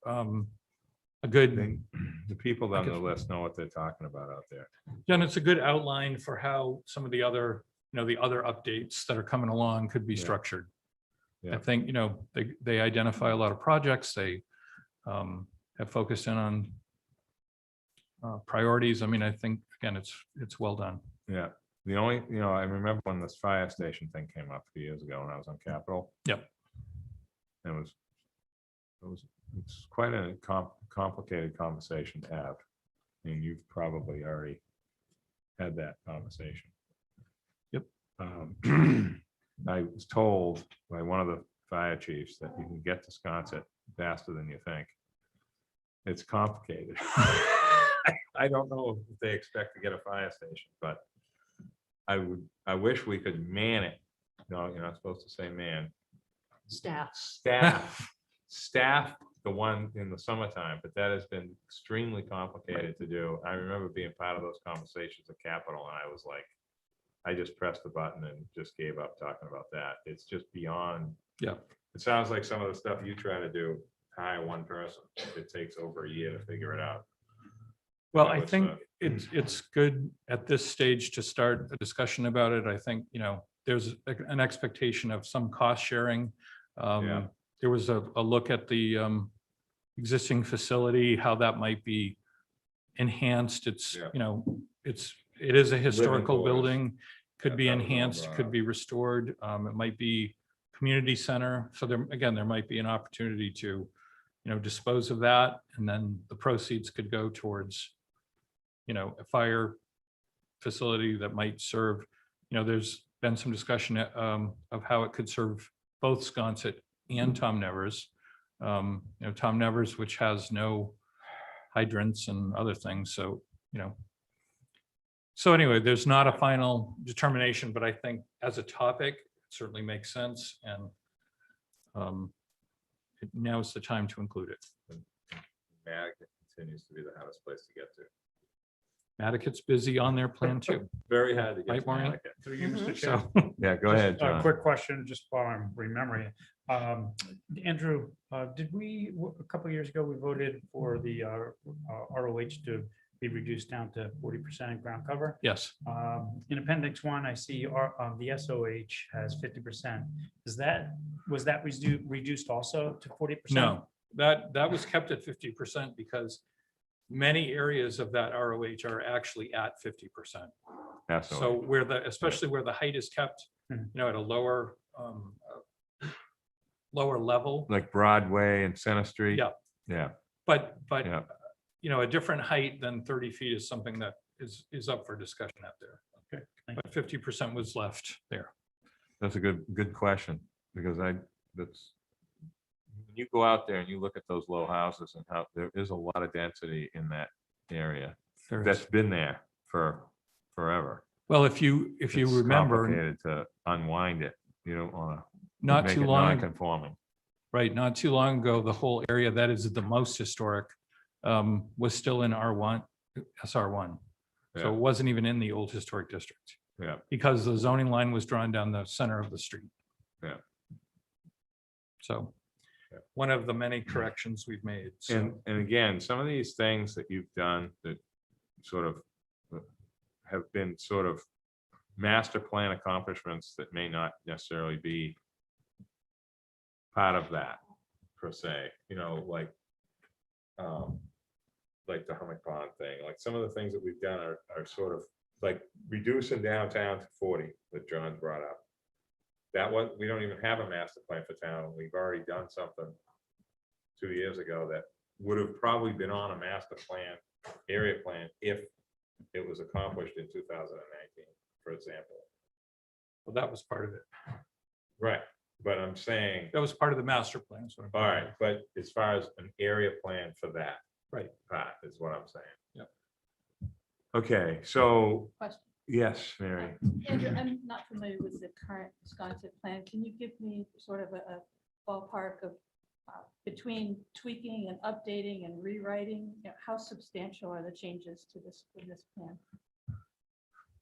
a good, the people on the list know what they're talking about out there. and it's a good outline for how some of the other, the other updates that are coming along could be Yeah. structured. I Yeah. think, they identify a lot of projects. They have focused in on priorities. I mean, I think, again, it's well done. Yeah, the only, I remember when this fire station thing came up a few years ago when I was on Capitol. Yep. It's quite a complicated conversation to have. And you've probably already had that conversation. Yep. I was told by one of the fire chiefs that you can get to Sconset faster than you think. It's complicated. I don't know if they expect to get a fire station, but I wish we could man it. No, you're not supposed to say man. Staff the one in the summertime, but that has been extremely complicated to do. I remember being part of those conversations at Capitol, and I was like, I just pressed the button and just gave up talking about that. It's just beyond. Yeah. It sounds like some of the stuff you try to do, hire one person. It takes over a year to figure it out. Well, That I was, think it's good at this stage to start a discussion about it. I think, there's an expectation of some cost sharing. Yeah. There was a look at the existing facility, how that might be enhanced. It's, Yeah. it is a historical quarters. building, could be That was all enhanced, brought could up. be restored. It might be community center. So there might be an opportunity to, dispose of that. And then the proceeds could go towards, a fire facility that might serve, there's been some discussion of how it could serve both Sconset and Tom Nevers. Tom Nevers, which has no hydrants and other things. So, so anyway, there's not a final determination, but I think as a topic, it certainly makes sense. And now is the time to include it. Nantucket continues to be the hottest place to get to. Nantucket's busy on their plan too. Very hard to get Right, to Maureen? Nantucket. Through you, Mr. So, Chair. Yeah, go ahead, Just a John. quick question, just while I'm remembering. Andrew, did a couple of years ago, we voted for the ROH to be reduced down to 40% in ground cover? yes, In Appendix 1, I see the SOH has 50%. Was that reduced also to 40%? no, that was kept at 50% because many areas of that ROH are actually at 50%. So especially where the height is kept, at a lower level, Like Broadway and Center Street. Yeah. Yeah, but, yeah. a different height than 30 feet is something that is up for discussion out there. Okay, thank But 50% was left there. That's a good question, because that's, when you go out there and you look at those low houses and how there is a lot of density in that area There is. that's been there for forever. Well, if you It's remember, complicated to unwind it. You don't want to not make too it long, non-conforming. right, not too long ago, the whole area that is the most historic was still in R1, SR1. So Yeah. it wasn't even in the old historic district. Yeah. Because the zoning line was drawn down the center of the street. Yeah. So Yeah. one of the many corrections we've made. So And again, some of these things that you've done that sort of have been sort of master plan accomplishments that may not necessarily be part of that per se, like the Hummock Pond thing, like some of the things that we've done are sort of like reducing downtown to 40 that John's brought up. That was, we don't even have a master plan for town. We've already done something 2 years ago that would have probably been on a master plan, area plan, if it was accomplished in 2019, for example. well, that was part of it. Right, but I'm saying, That was part of the master plan. So all right, but as far as an area plan for that. Right. Part is what I'm saying. Yep. Okay, so, Question. yes, Mary. Andrew, I'm not familiar with the current Wisconsin plan. Can you give me sort of a ballpark of between tweaking and updating and rewriting, how substantial are the changes to this plan?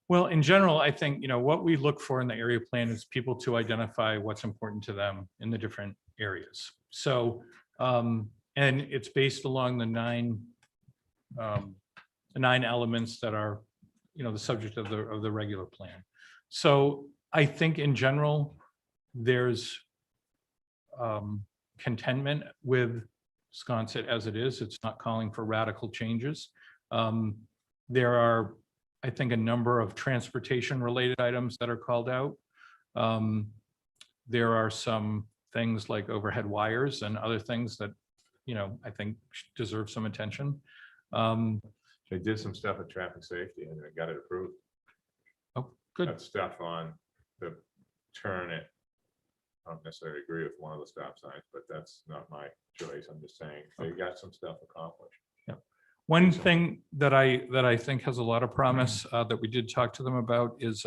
Well, in general, I think, what we look for in the area plan is people to identify what's important to them in the different areas. So, and it's based along the nine elements that are, the subject of the regular plan. So I think in general, there's contentment with Sconset as it is. It's not calling for radical changes. There are, I think, a number of transportation related items that are called out. There are some things like overhead wires and other things that, I think deserve some attention. They did some stuff with traffic safety and it got it approved. Oh, good. That stuff on the turn it. I don't necessarily agree with one of the stop signs, but that's not my choice. I'm just saying they got some stuff accomplished. One thing that I think has a lot of promise that we did talk to them about is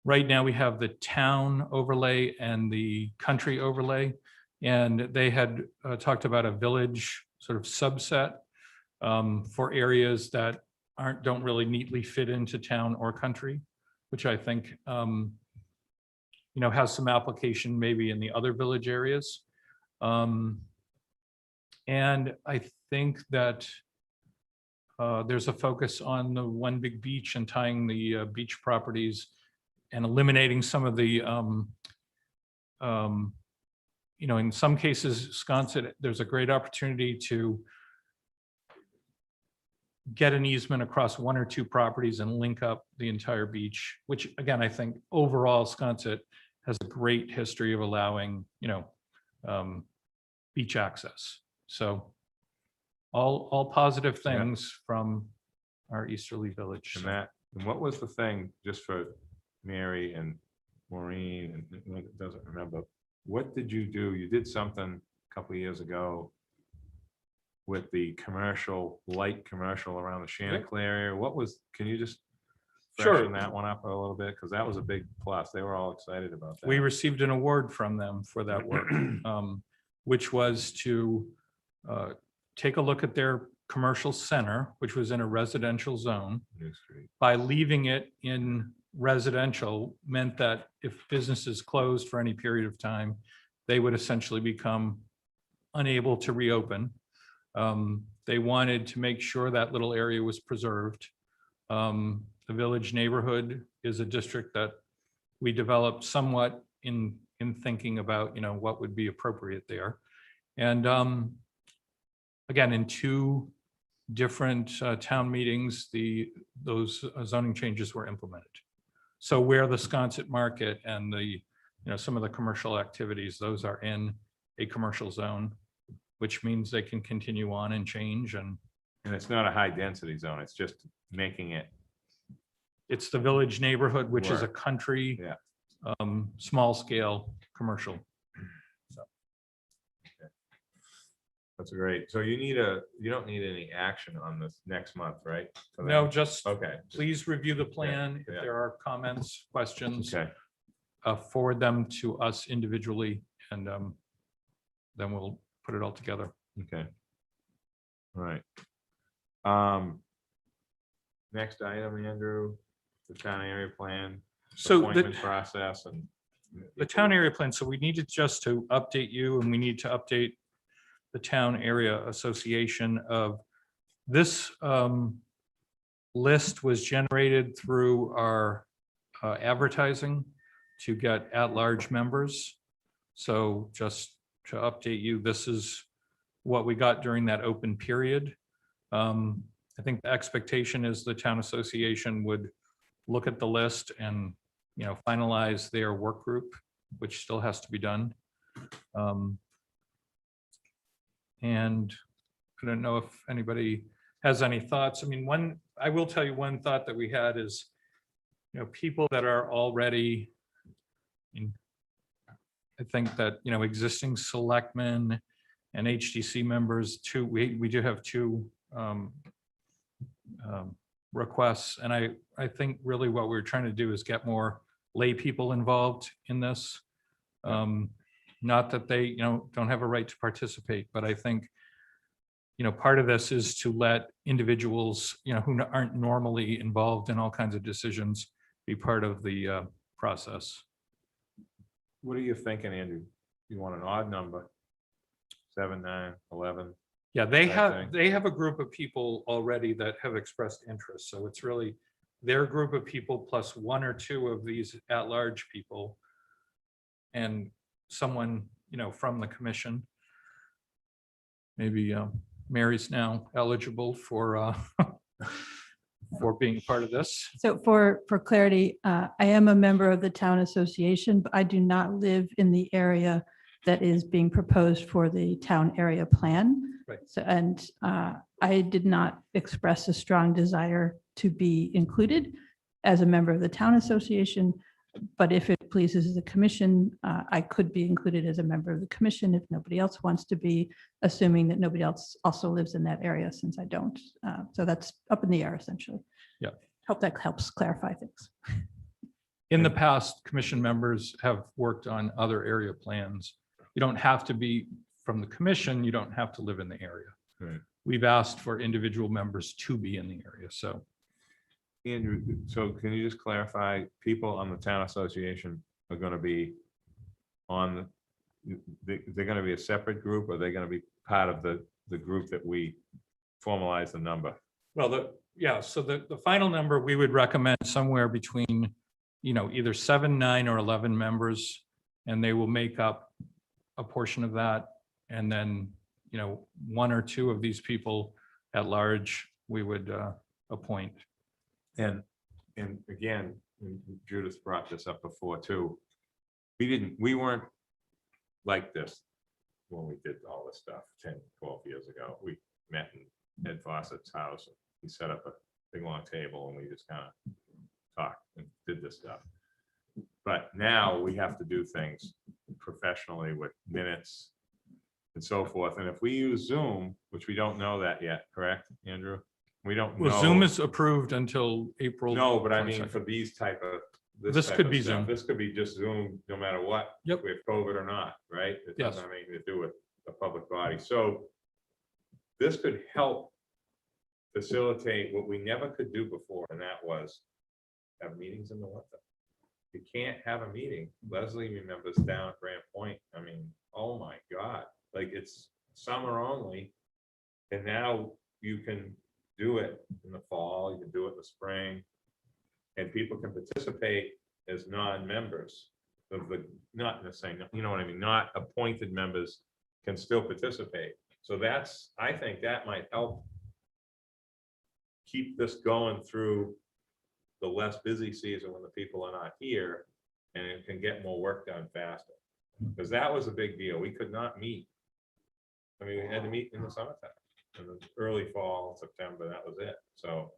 right now we have the town overlay and the country overlay, and they had talked about a village sort of subset for areas that don't really neatly fit into town or country, which I think has some application maybe in the other village areas. And I think that there's a focus on the one big beach and tying the beach properties and eliminating some of the, in some cases, Sconset, there's a great opportunity to get an easement across one or two properties and link up the entire beach, which again, I think overall Sconset has a great history of allowing, beach access. So all positive things from our easterly village. And that, and what was the thing, just for Mary and Maureen, and who doesn't remember, what did you do? You did something a couple of years ago with the light commercial around the Chanticleer area. What was, can you just Sure. freshen that one up a little bit? Because that was a big plus. They were all excited about that. We received an award from them for that work, which was to take a look at their commercial center, which was in a residential zone. New Street. By leaving it in residential meant that if businesses closed for any period of time, they would essentially become unable to reopen. They wanted to make sure that little area was preserved. The village neighborhood is a district that we developed somewhat in thinking about, what would be appropriate there. And again, in two different town meetings, those zoning changes were implemented. So where the Sconset Market and the, some of the commercial activities, those are in a commercial zone, which means they can continue on and change. And it's not a high density zone. It's just making it It's the village neighborhood, which is a Work. country, Yeah. small scale commercial. That's great. So you don't need any action on this next month, right? For No, them? just Okay. please review the plan. yeah. If there are comments, questions, Okay. forward them to us individually, and then we'll put it all together. Okay. All right. Next item, Andrew, the town area plan. So Appointment process and. the town area plan, so we needed just to update you, and we need to update the town area association of this list was generated through our advertising to get at-large members. So just to update you, this is what we got during that open period. I think the expectation is the town association would look at the list and, finalize their work group, which still has to be done. And I don't know if anybody has any thoughts. I mean, I will tell you one thought that we had is, people that are already, I think that, existing selectmen and HDC members too, we do have two requests. And I think really what we're trying to do is get more lay people involved in this. Not that they, don't have a right to participate, but I think, part of this is to let individuals, who aren't normally involved in all kinds of decisions be part of the process. What are you thinking, Andrew? You want an odd number? 7, 9, 11? Yeah, Okay. they have a group of people already that have expressed interest. So it's really their group of people plus 1 or 2 of these at-large people and someone, from the commission. Maybe Mary's now eligible for for being part of this. So for clarity, I am a member of the town association, but I do not live in the area that is being proposed for the town area plan. Right. So, and I did not express a strong desire to be included as a member of the town association. But if it pleases the commission, I could be included as a member of the commission if nobody else wants to be, assuming that nobody else also lives in that area, since I don't. So that's up in the air, essentially. Yeah. Hope that helps clarify things. In the past, commission members have worked on other area plans. You don't have to be from the commission. You don't have to live in the area. Right. We've asked for individual members to be in the area. So Andrew, so can you just clarify, people on the town association are going to be on, they're going to be a separate group, or they're going to be part of the group that we formalize the number? well, so the final number, we would recommend somewhere between, either 7, 9, or 11 members, and they will make up a portion of that. And then, 1 or 2 of these people at large, we would appoint. And again, Judith brought this up before too. We weren't like this when we did all this stuff 10, 12 years ago. We met in Ed Fawcett's house. We set up a big long table and we just kind of talked and did this stuff. But now we have to do things professionally with minutes and so forth. And if we use Zoom, which we don't know that yet, correct, Andrew? We don't know. Well, Zoom is approved until April. No, but I mean, 22nd. for these type of. This type could of be stuff, Zoom. This could be just Zoom, no matter what. Yep. If we have COVID or not, right? It Yes. doesn't have anything to do with the public body. So this could help facilitate what we never could do before, and that was have meetings in the winter. You can't have a meeting. Leslie remembers down at Grand Point. I mean, oh my God, like it's summer only. And now you can do it in the fall, you can do it in the spring. And people can participate as non-members of the, not in the same, you know what I mean? Not appointed members can still participate. So I think that might help keep this going through the less busy season when the people are not here, and it can get more work done faster. Because that was a big deal. We could not meet. I mean, we had to meet in the summertime, in the early fall, September, that was it. So,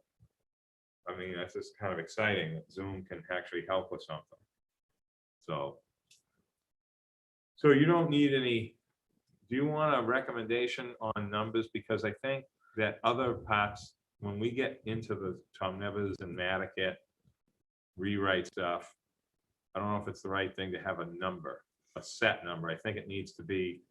I I mean, that's just kind of exciting that Zoom can actually help with something. So you don't need any, do you want a recommendation on numbers? Because I think that other parts, when we get into the Tom Nevers and Nantucket rewrite stuff, I don't know if it's the right thing to have a number, a set number. I think it needs to be,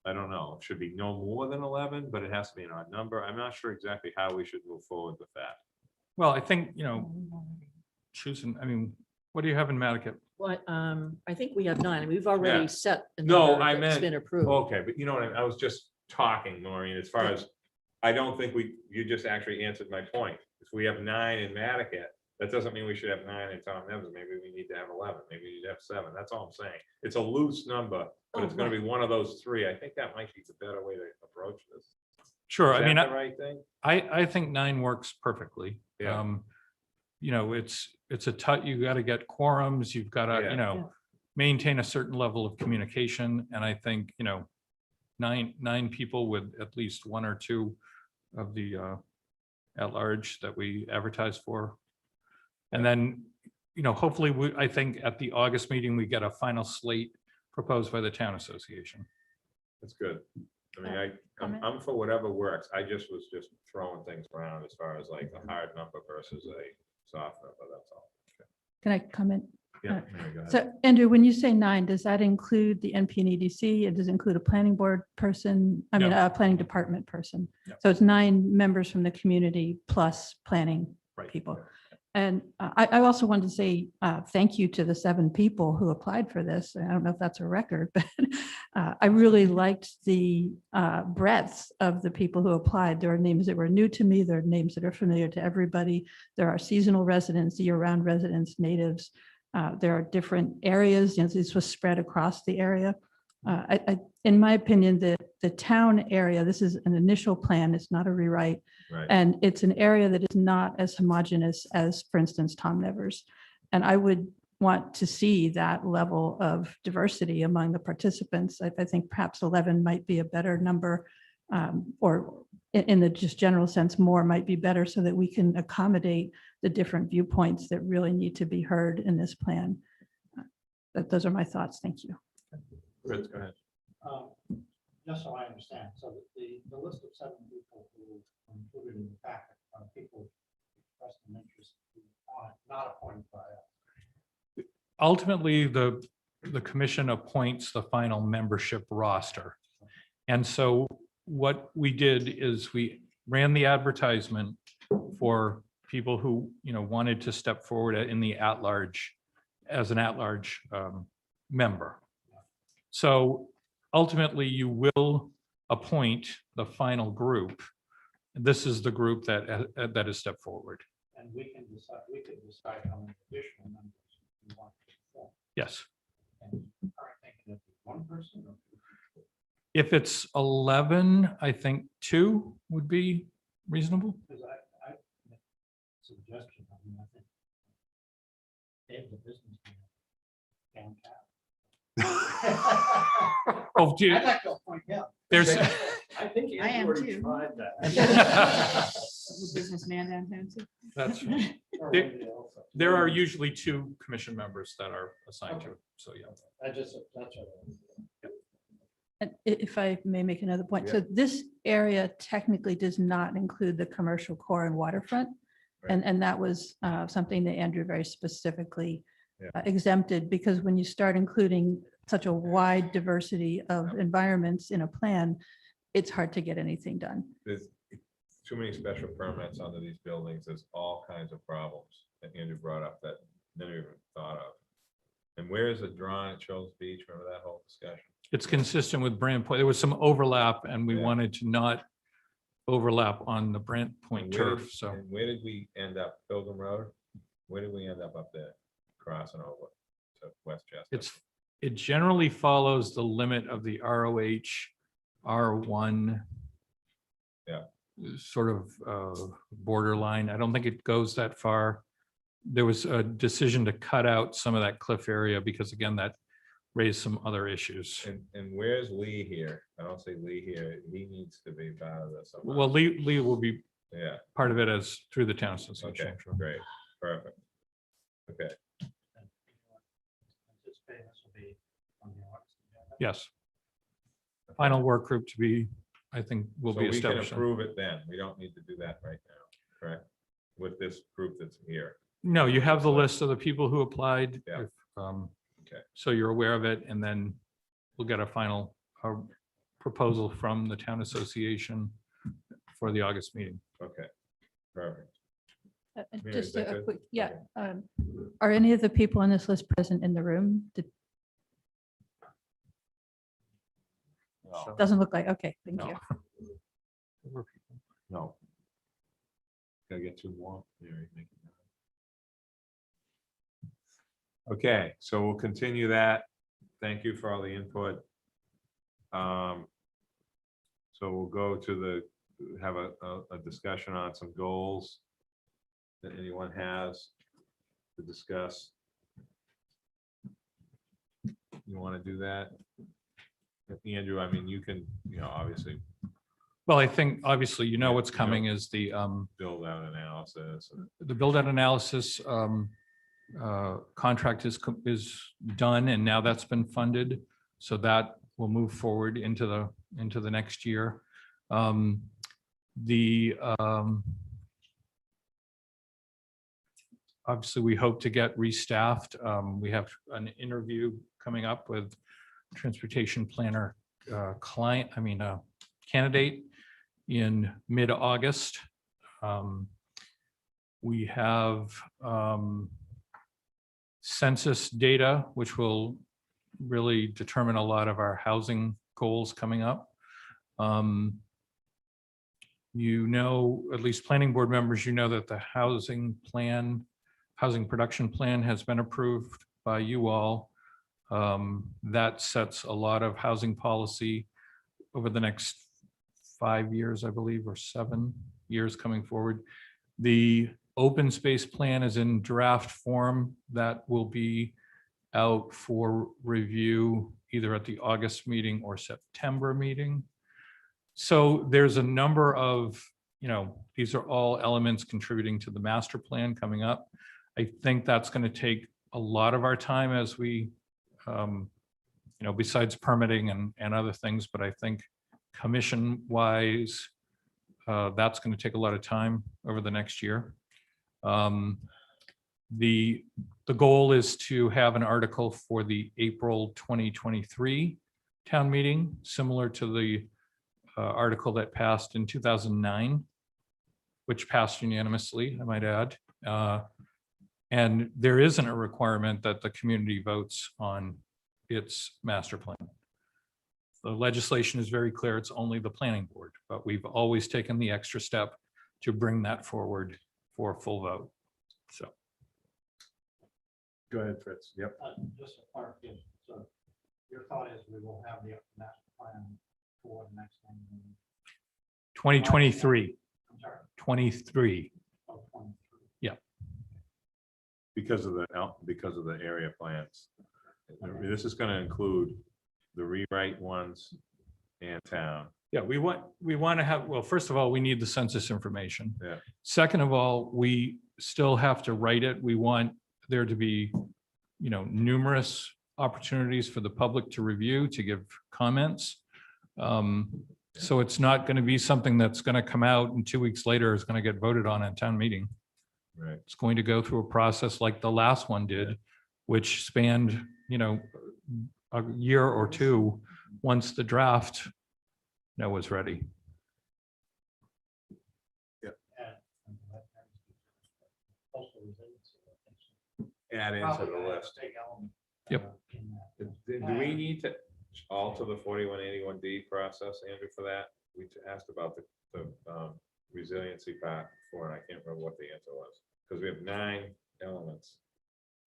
I don't know, it should be no more than 11, but it has to be an odd number. I'm not sure exactly how we should move forward with that. Well, I think, choosing, I mean, what do you have in Mattocket? What, I think we have 9. We've already Yeah. set. a No, number I that's meant- Been approved. Okay, but you know what I was just talking, Maureen, as far Yeah. as, I don't think you just actually answered my point. If we have 9 in Mattocket, that doesn't mean we should have 9 in Tom Nevers. Maybe we need to have 11, maybe we need to have 7. That's all I'm saying. It's a loose number, but Oh, it's gonna be one of those 3. I think that might be the better way to approach this. Sure, Is I mean, that the right thing? I think 9 works perfectly. Yeah. It's you got to get quorums, you've got to, Yeah. maintain a certain level of communication. And I think, 9 people with at least 1 or 2 of the at large that we advertise for. And then, hopefully I think at the August meeting, we get a final slate proposed by the town association. That's good. I mean, I'm comment? for whatever works. I was just throwing things around as far as like a hard number versus a soft number, that's all. Can I comment? Yeah. Mary, go ahead. So Andrew, when you say 9, does that include the NP and EDC? It does include a planning board person, I mean, No. a planning department person. No. So it's 9 members from the community plus planning Right. people. And I also wanted to say thank you to the 7 people who applied for this. I don't know if that's a record, but I really liked the breadth of the people who applied. There are names that were new to me. There are names that are familiar to everybody. There are seasonal residents, year-round residents, natives. There are different areas. This was spread across the area. In my opinion, the town area, this is an initial plan. It's not a rewrite. Right. And it's an area that is not as homogeneous as, for instance, Tom Nevers. And I would want to see that level of diversity among the participants. I think perhaps 11 might be a better number, or in the just general sense, more might be better so that we can accommodate the different viewpoints that really need to be heard in this plan. Those are my thoughts. Thank you. Fritz, go ahead. Just so I understand, so the list of 7 people who are included in the packet are people who expressed an interest on it, not appointed by us. Ultimately, the commission appoints the final membership roster. And so what we did is we ran the advertisement for people who, wanted to step forward in the at-large, as an at-large member. So ultimately, you will appoint the final group. This is the group that has stepped forward. And we could decide how many additional members we want to form. Yes. And you are thinking of 1 person or 2 people? If it's 11, I think 2 would be reasonable. Because I suggestion, I think Dave's a businessman downtown. Oh, do you- I'd like to appoint him. there's, I think I am Andrew already too. tried that. A businessman downtown too. that's right. Or There- anybody else. There are usually 2 commission members that are assigned to it. So, yeah. That's what And if I may make another point, Yeah. so this area technically does not include the commercial core and waterfront. Right. And that was something that Andrew very specifically Yeah. exempted, because when you start including such a wide diversity of environments in a plan, it's hard to get anything done. There's too many special permits under these buildings. There's all kinds of problems that Andrew brought up that never even thought of. And where is it drawn at Charles Beach? Remember that whole discussion? It's consistent with Brand Point. There was some overlap and we Yeah. wanted to not overlap on the Brand Point And where turf. did- So and where did we end up? Pilgrim Road? Where did we end up there? Crossing over to Westchester? it generally follows the limit of the ROH R1. Yeah. Sort of borderline. I don't think it goes that far. There was a decision to cut out some of that cliff area because again, that raised some other issues. And where's Lee here? I don't see Lee here. He needs to be part of this. somehow. Well, Lee will be Yeah, part of it as through the town okay, association. great, perfect. Okay, Anticipate this will be on the August agenda. Yes. Final work group to be, I think, will so be we can established. approve it then. We don't need to do that right now, correct? With this group that's here. No, you have the list of the people who applied. Yeah. Okay. So you're aware of it, and then we'll get a final proposal from the town association for the August meeting. Okay, perfect. Mary, Just is that a good? quick, yeah. Okay. Are any of the people on this list present in the room? No, Doesn't look like, okay, thank No. you. no. Gotta get two more. Mary, make it nine. Okay, so we'll continue that. Thank you for all the input. So we'll go to have a discussion on some goals that anyone has to discuss. You want to do that? Andrew, I mean, you can, obviously Well, I think, obviously, you know what's coming is the build out analysis. build out analysis contract is done, and now that's been funded. So that will move forward into the next year. Obviously, we hope to get restaffed. We have an interview coming up with transportation planner candidate in mid-August. We have census data, which will really determine a lot of our housing goals coming up. At least planning board members, that the housing production plan has been approved by you all. That sets a lot of housing policy over the next 5 years, I believe, or 7 years coming forward. The open space plan is in draft form. That will be out for review either at the August meeting or September meeting. So there's a number of, these are all elements contributing to the master plan coming up. I think that's going to take a lot of our time as we, besides permitting and other things, but I think commission wise, that's going to take a lot of time over the next year. The goal is to have an article for the April 2023 town meeting, similar to the article that passed in 2009, which passed unanimously, I might add. And there isn't a requirement that the community votes on its master plan. The legislation is very clear. It's only the planning board, but we've always taken the extra step to bring that forward for a full vote. So. Go ahead, Fritz. Yep. Just a clarification. So your thought is we will have the master plan for the next one. 2023, I'm sorry. 23. Oh, 23. Because of the area plans. This is going to include the rewrite ones and town. Yeah, we want to have, well, first of all, we need the census information. Yeah. Second of all, we still have to write it. We want there to be, numerous opportunities for the public to review, to give comments. So it's not going to be something that's going to come out and 2 weeks later is going to get voted on at town meeting. Right. It's going to go through a process like the last one did, which spanned, a year or two once the draft was ready. Add into the list. Yep. Do we need to alter the 4181D process, Andrew, for that? We asked about the resiliency part before, and I can't remember what the answer was, because we have 9 elements.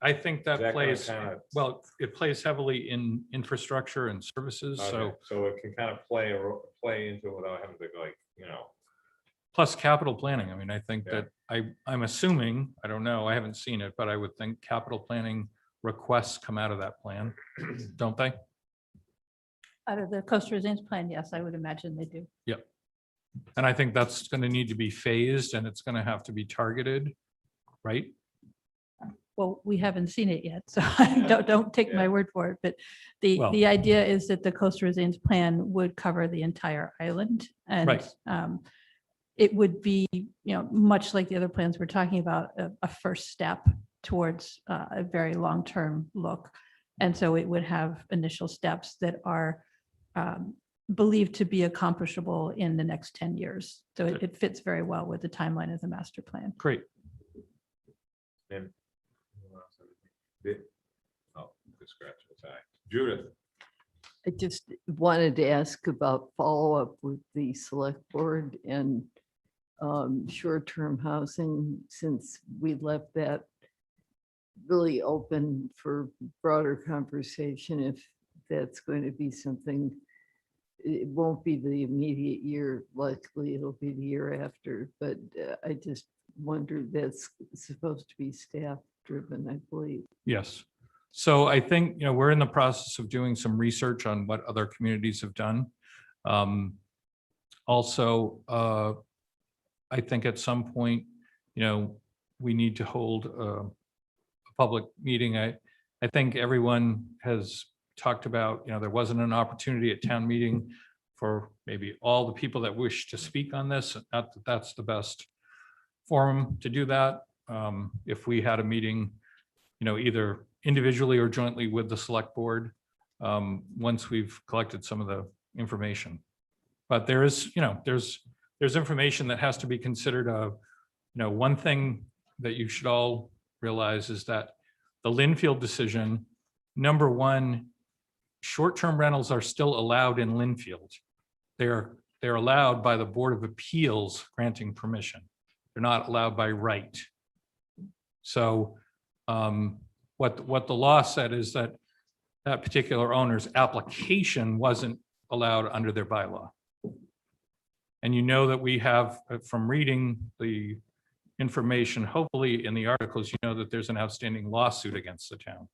I think Is that that gonna plays, kinda- well, it plays heavily in infrastructure and services. So Okay, so it can kind of play into it without having to plus capital planning. I mean, I think Yeah. that I'm assuming, I don't know, I haven't seen it, but I would think capital planning requests come out of that plan, don't they? Out of the coastal resilience plan, yes, I would imagine they do. And I think that's going to need to be phased and it's going to have to be targeted, right? Well, we haven't seen it yet, so don't take my word for it, but Well- the idea is that the coastal resilience plan would cover the entire island. And Right. it would be, much like the other plans we're talking about, a first step towards a very long-term look. And so it would have initial steps that are believed to be accomplishable in the next 10 years. So it fits very well with the timeline of the master plan. Great. And oh, good scratch. Okay. Judith. I just wanted to ask about follow-up with the select board and short-term housing, since we left that really open for broader conversation. If that's going to be something, it won't be the immediate year, likely it'll be the year after, but I just wondered, that's supposed to be staff driven, I believe. Yes. So I think, we're in the process of doing some research on what other communities have done. Also, I think at some point, we need to hold a public meeting. I think everyone has talked about, there wasn't an opportunity at town meeting for maybe all the people that wish to speak on this. Not that that's the best forum to do that. If we had a meeting, either individually or jointly with the select board, once we've collected some of the information. But there is, there's information that has to be considered. One thing that you should all realize is that the Linfield decision, number one, short-term rentals are still allowed in Linfield. They're allowed by the Board of Appeals granting permission. They're not allowed by right. So what the law said is that that particular owner's application wasn't allowed under their bylaw. And that we have, from reading the information, hopefully in the articles, that there's an outstanding lawsuit against the town,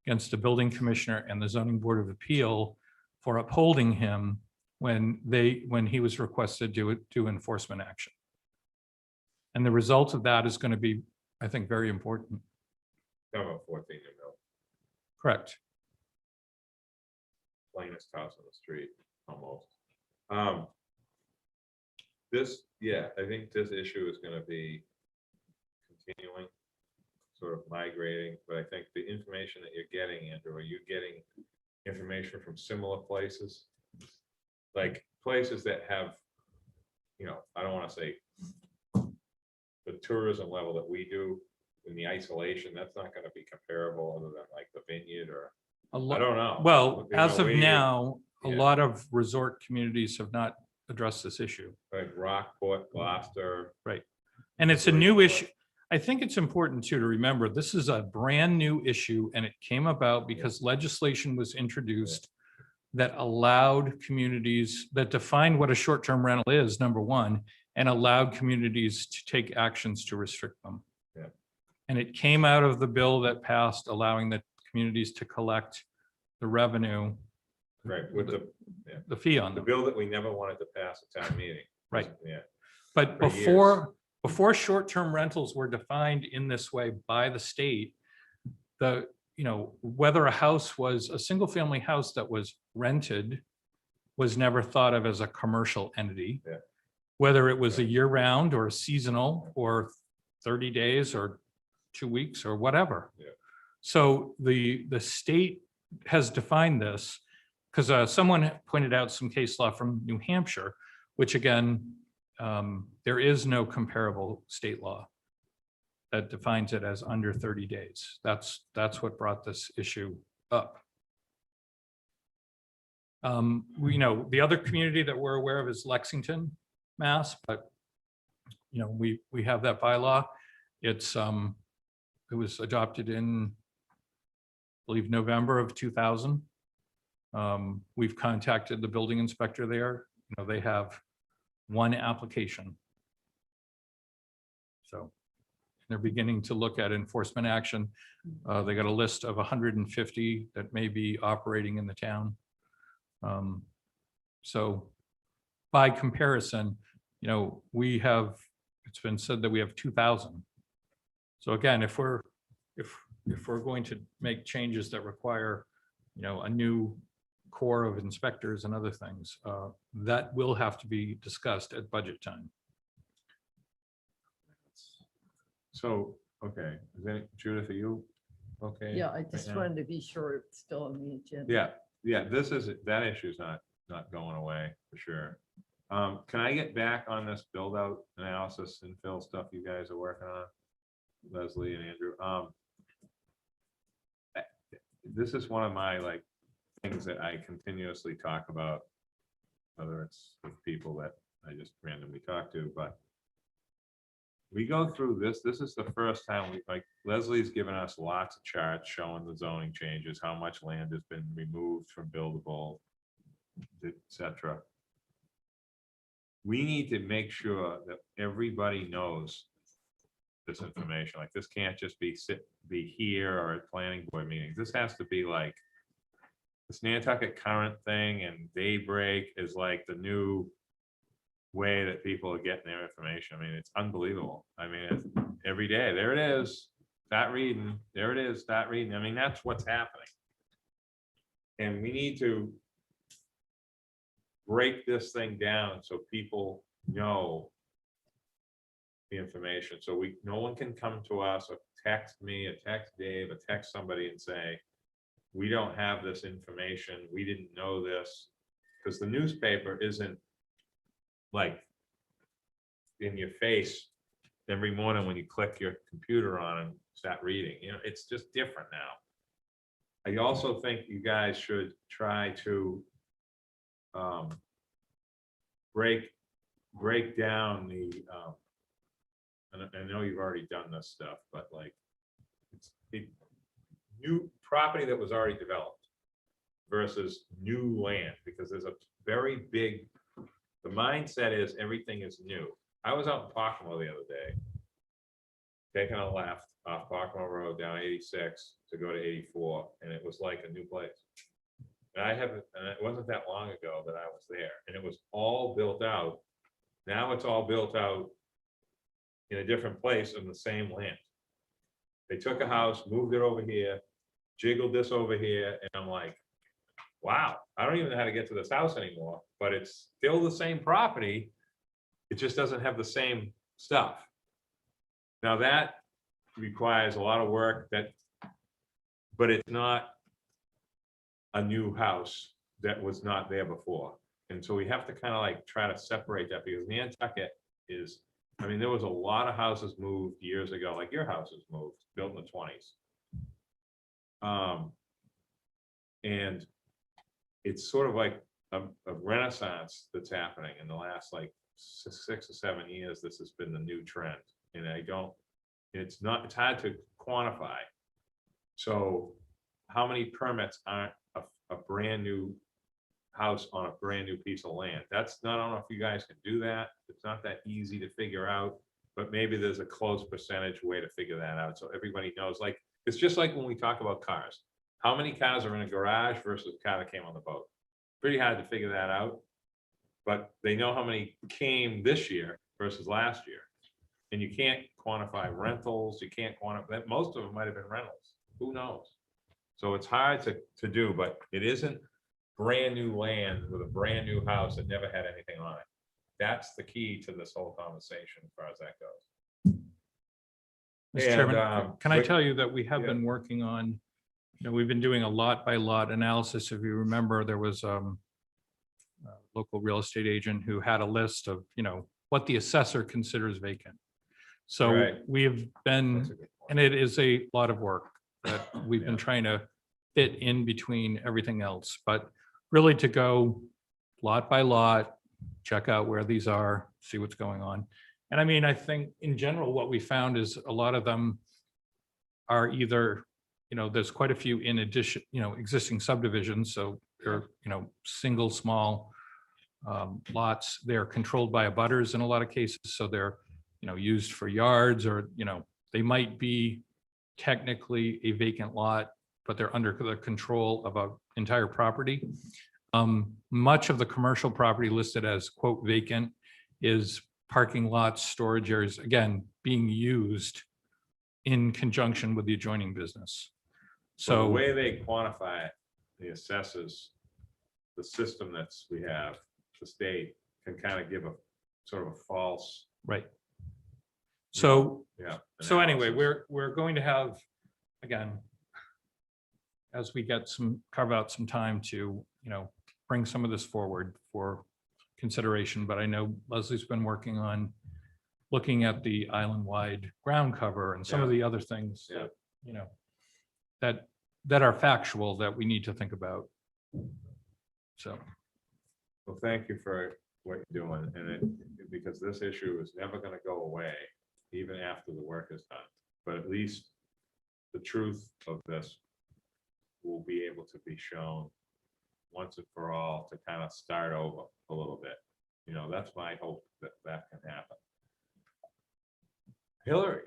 against the building commissioner and the zoning board of appeal for upholding him when he was requested to do enforcement action. And the result of that is going to be, I think, very important. About 14 year old. Correct. Plainest house on the street, almost. I think this issue is going to be continuing, sort of migrating, but I think the information that you're getting, Andrew, are you getting information from similar places? Like places that have, I don't want to say the tourism level that we do in the isolation, that's not going to be comparable other than like the Vineyard or, I don't know. Well, as of where you- now, a yeah. lot of resort communities have not addressed this issue. Like Rockport, Gloucester. And it's a Very new cool. issue. I think it's important too to remember, this is a brand new issue and it came about because legislation was introduced that allowed communities, that defined what a short-term rental is, number one, and allowed communities to take actions to restrict them. Yeah. And it came out of the bill that passed, allowing the communities to collect the revenue, Right, with the fee on the them. bill that we never wanted to pass at town meeting. Right. Yeah. But for before short-term rentals were defined in this way by the state, whether a house was a single-family house that was rented was never thought of as a commercial entity. Yeah. Whether it was a year-round or a seasonal or 30 days or 2 weeks or whatever. Yeah. So the state has defined this because someone pointed out some case law from New Hampshire, which again, there is no comparable state law that defines it as under 30 days. That's what brought this issue up. The other community that we're aware of is Lexington, Mass, but we have that bylaw. It was adopted in, I believe, November of 2000. We've contacted the building inspector there. They have one application. So they're beginning to look at enforcement action. They got a list of 150 that may be operating in the town. So by comparison, we have, it's been said that we have 2,000. So again, if we're going to make changes that require, a new corps of inspectors and other things, that will have to be discussed at budget time. So, okay, is that, Judith, are you okay? Yeah, I just now? wanted to be sure it's still on the agenda. Yeah, that issue's not going away for sure. Can I get back on this build out analysis and fill stuff you guys are working on? Leslie and Andrew. This is one of my things that I continuously talk about, whether it's with people that I just randomly talk to, but we go through this. This is the first time Leslie's given us lots of charts showing the zoning changes, how much land has been removed from buildable, etc. We need to make sure that everybody knows this information. Like, this can't just be here or at planning board meetings. This has to be like this Nantucket current thing, and Daybreak is like the new way that people are getting their information. I mean, it's unbelievable. I mean, it's every day, there it is, start reading, there it is, start reading. I mean, that's what's happening. And we need to break this thing down so people know the information. So no one can come to us or text me or text Dave or text somebody and say, we don't have this information, we didn't know this. Because the newspaper isn't like in your face every morning when you click your computer on and start reading. It's just different now. I also think you guys should try to break down the and I know you've already done this stuff, but it's new property that was already developed versus new land, because there's a very big, the mindset is everything is new. I was out in Pocono the other day, taking a left off Pocono Road down 86 to go to 84, and it was like a new place. And it wasn't that long ago that I was there, and it was all built out. Now it's all built out in a different place on the same land. They took a house, moved it over here, jiggled this over here, and I'm like, wow, I don't even know how to get to this house anymore, but it's still the same property. It just doesn't have the same stuff. Now that requires a lot of work, but it's not a new house that was not there before. And so we have to kind of try to separate that, because Nantucket is, I mean, there was a lot of houses moved years ago, like your house was moved, built in the 20s. And it's sort of like a renaissance that's happening in the last 6 or 7 years. This has been the new trend, and it's hard to quantify. So how many permits aren't a brand new house on a brand new piece of land? I don't know if you guys can do that. It's not that easy to figure out, but maybe there's a close percentage way to figure that out, so everybody knows. It's just like when we talk about cars. How many cars are in a garage versus a car that came on the boat? Pretty hard to figure that out, but they know how many came this year versus last year. And you can't quantify rentals. You can't quantify that. Most of them might have been rentals. Who knows? So it's hard to do, but it isn't brand new land with a brand new house that never had anything on it. That's the key to this whole conversation as far as that goes. Mr. Chairman, can I tell you that we have been working on, we've been doing a lot by lot analysis. If you remember, there was a local real estate agent who had a list of, what the assessor considers vacant. So Right. we have been, and it is a lot of work that we've been trying to fit in between everything else, but really to go lot by lot, check out where these are, see what's going on. And I mean, I think in general, what we found is a lot of them are either, there's quite a few in addition, existing subdivisions. So they're, single small lots. They're controlled by abutters in a lot of cases. So they're, used for yards, or, they might be technically a vacant lot, but they're under the control of an entire property. Much of the commercial property listed as quote vacant is parking lots, storage areas, again, being used in conjunction with the adjoining business. So the So, way they quantify it, the assessors, the system that's we have, the state can kind of give a sort of a false, right. So, yeah. so anyway, analysis. we're going to have, again, as we get carve out some time to, bring some of this forward for consideration, but I know Leslie's been working on looking at the island-wide ground cover and some of Yeah. the other things Yeah. that, that are factual that we need to think about. So, Well, thank you for what you're doing, and because this issue is never gonna go away, even after the work is done. But at least the truth of this will be able to be shown once and for all to kind of start over a little bit. That's my hope that that can happen. Hillary.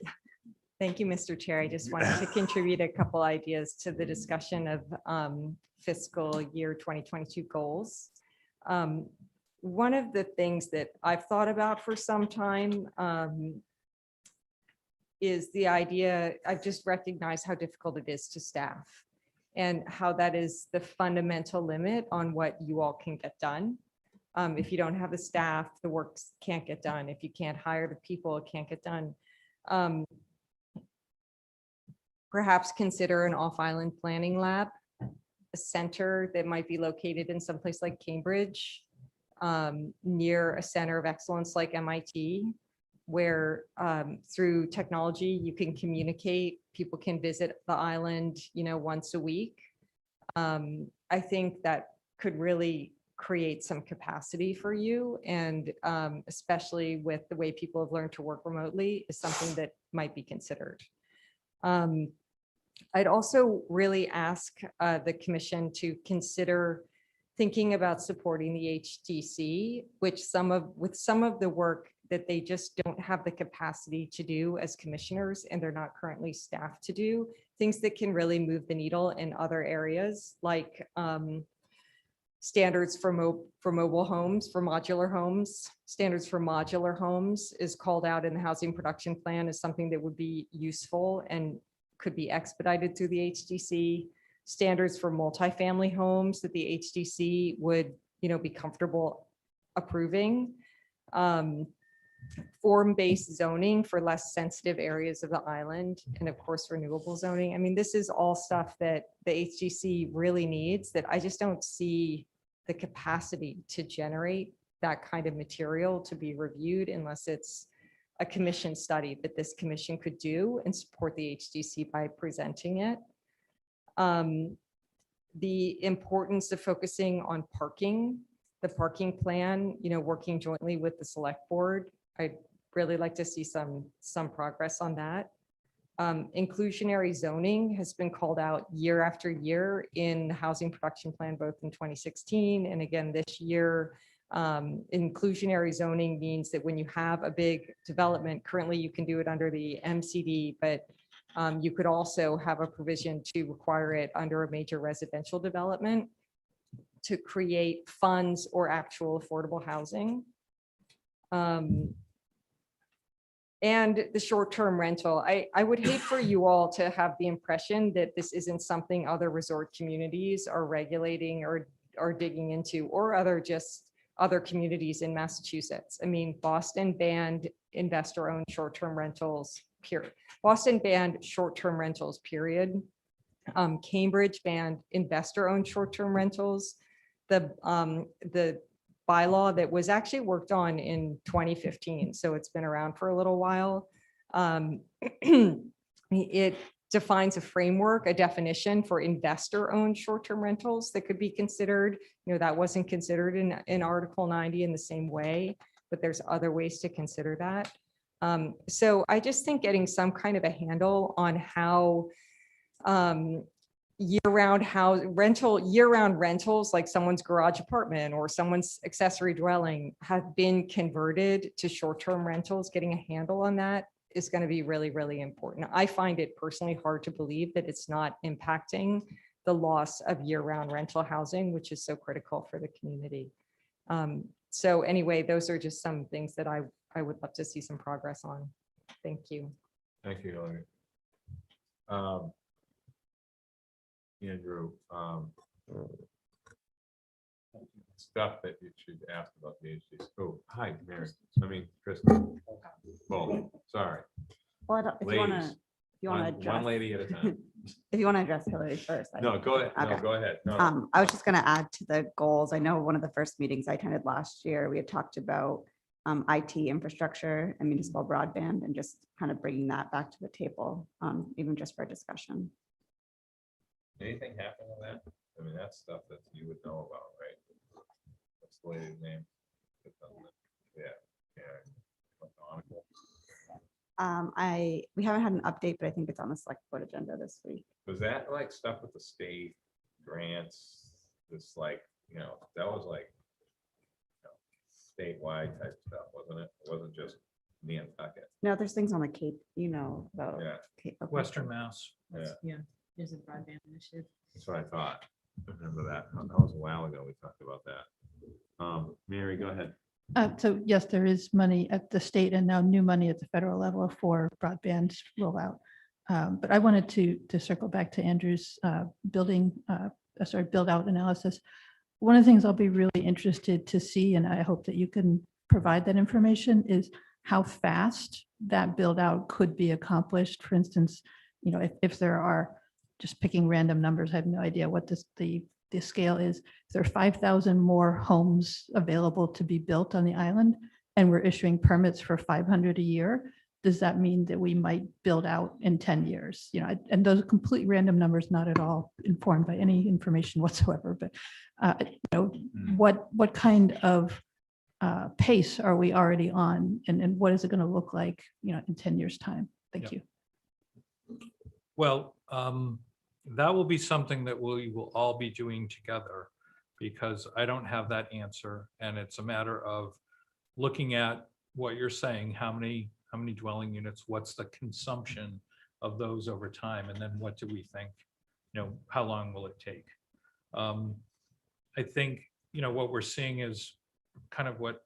Thank you, Mr. Chair. I just wanted to contribute a couple ideas to the discussion of fiscal year 2022 goals. One of the things that I've thought about for some time is the idea, I've just recognized how difficult it is to staff and how that is the fundamental limit on what you all can get done. If you don't have the staff, the work can't get done. If you can't hire the people, it can't get done. Perhaps consider an off-island planning lab, a center that might be located in some place like Cambridge, near a center of excellence like MIT, where through technology, you can communicate, people can visit the island, once a week. I think that could really create some capacity for you, and especially with the way people have learned to work remotely, is something that might be considered. I'd also really ask the commission to consider thinking about supporting the HDC, with some of the work that they just don't have the capacity to do as commissioners, and they're not currently staffed to do, things that can really move the needle in other areas, like standards for mobile homes, for modular homes. Standards for modular homes is called out in the housing production plan as something that would be useful and could be expedited through the HDC. Standards for multifamily homes that the HDC would, be comfortable approving. Form-based zoning for less sensitive areas of the island, and of course, renewable zoning. I mean, this is all stuff that the HDC really needs, that I just don't see the capacity to generate that kind of material to be reviewed unless it's a commission study that this commission could do and support the HDC by presenting it. The importance of focusing on parking, the parking plan, working jointly with the select board. I'd really like to see some progress on that. Inclusionary zoning has been called out year after year in the housing production plan, both in 2016 and again this year. Inclusionary zoning means that when you have a big development, currently you can do it under the MCD, but you could also have a provision to require it under a major residential development to create funds or actual affordable housing. And the short-term rental, I would hate for you all to have the impression that this isn't something other resort communities are regulating or digging into, or other communities in Massachusetts. I mean, Boston banned investor-owned short-term rentals, period. Boston banned short-term rentals, period. Cambridge banned investor-owned short-term rentals. The bylaw that was actually worked on in 2015, so it's been around for a little while. It defines a framework, a definition for investor-owned short-term rentals that could be considered. That wasn't considered in Article 90 in the same way, but there's other ways to consider that. So I just think getting some kind of a handle on how year-round rentals, like someone's garage apartment or someone's accessory dwelling, have been converted to short-term rentals. Getting a handle on that is going to be really, really important. I find it personally hard to believe that it's not impacting the loss of year-round rental housing, which is so critical for the community. So anyway, those are just some things that I would love to see some progress on. Thank you. Thank you, Hillary. Andrew, stuff that you should ask about the HDC. Oh, hi, Mary. I mean, Kristen. Well, sorry. Well, if you want Ladies, to, if you want to One address, lady at a time. if you want to address Hillary first. No, go ahead. No, Okay. go ahead. No, I was just going to add to the goals. I know one of the first meetings I attended last year, we had talked about IT infrastructure and municipal broadband and just kind of bringing that back to the table, even just for a discussion. anything happen with that? I mean, that's stuff that you would know about, right? What's the lady's name? Yeah, yeah. Monica. We haven't had an update, but I think it's on the select board agenda this week. Was that like stuff with the state grants? This like, that was like statewide type stuff, wasn't it? It wasn't just Nantucket. No, there's things on the Cape, about. Yeah, Cape- okay. Western Mass. yeah, There's a broadband initiative. that's what I thought. I remember that. That was a while ago. We talked about that. Mary, go ahead. So yes, there is money at the state and now new money at the federal level for broadband rollout. But I wanted to circle back to Andrew's build out analysis. One of the things I'll be really interested to see, and I hope that you can provide that information, is how fast that build out could be accomplished. For instance, if there are, just picking random numbers, I have no idea what the scale is. If there are 5,000 more homes available to be built on the island, and we're issuing permits for 500 a year, does that mean that we might build out in 10 years? And those are complete random numbers, not at all informed by any information whatsoever. But what kind of pace are we already on, and what is it going to look like, in 10 years' time? Thank you. Well, that will be something that we will all be doing together, because I don't have that answer. And it's a matter of looking at what you're saying, how many dwelling units, what's the consumption of those over time, and then what do we think, how long will it take? I think, what we're seeing is kind of what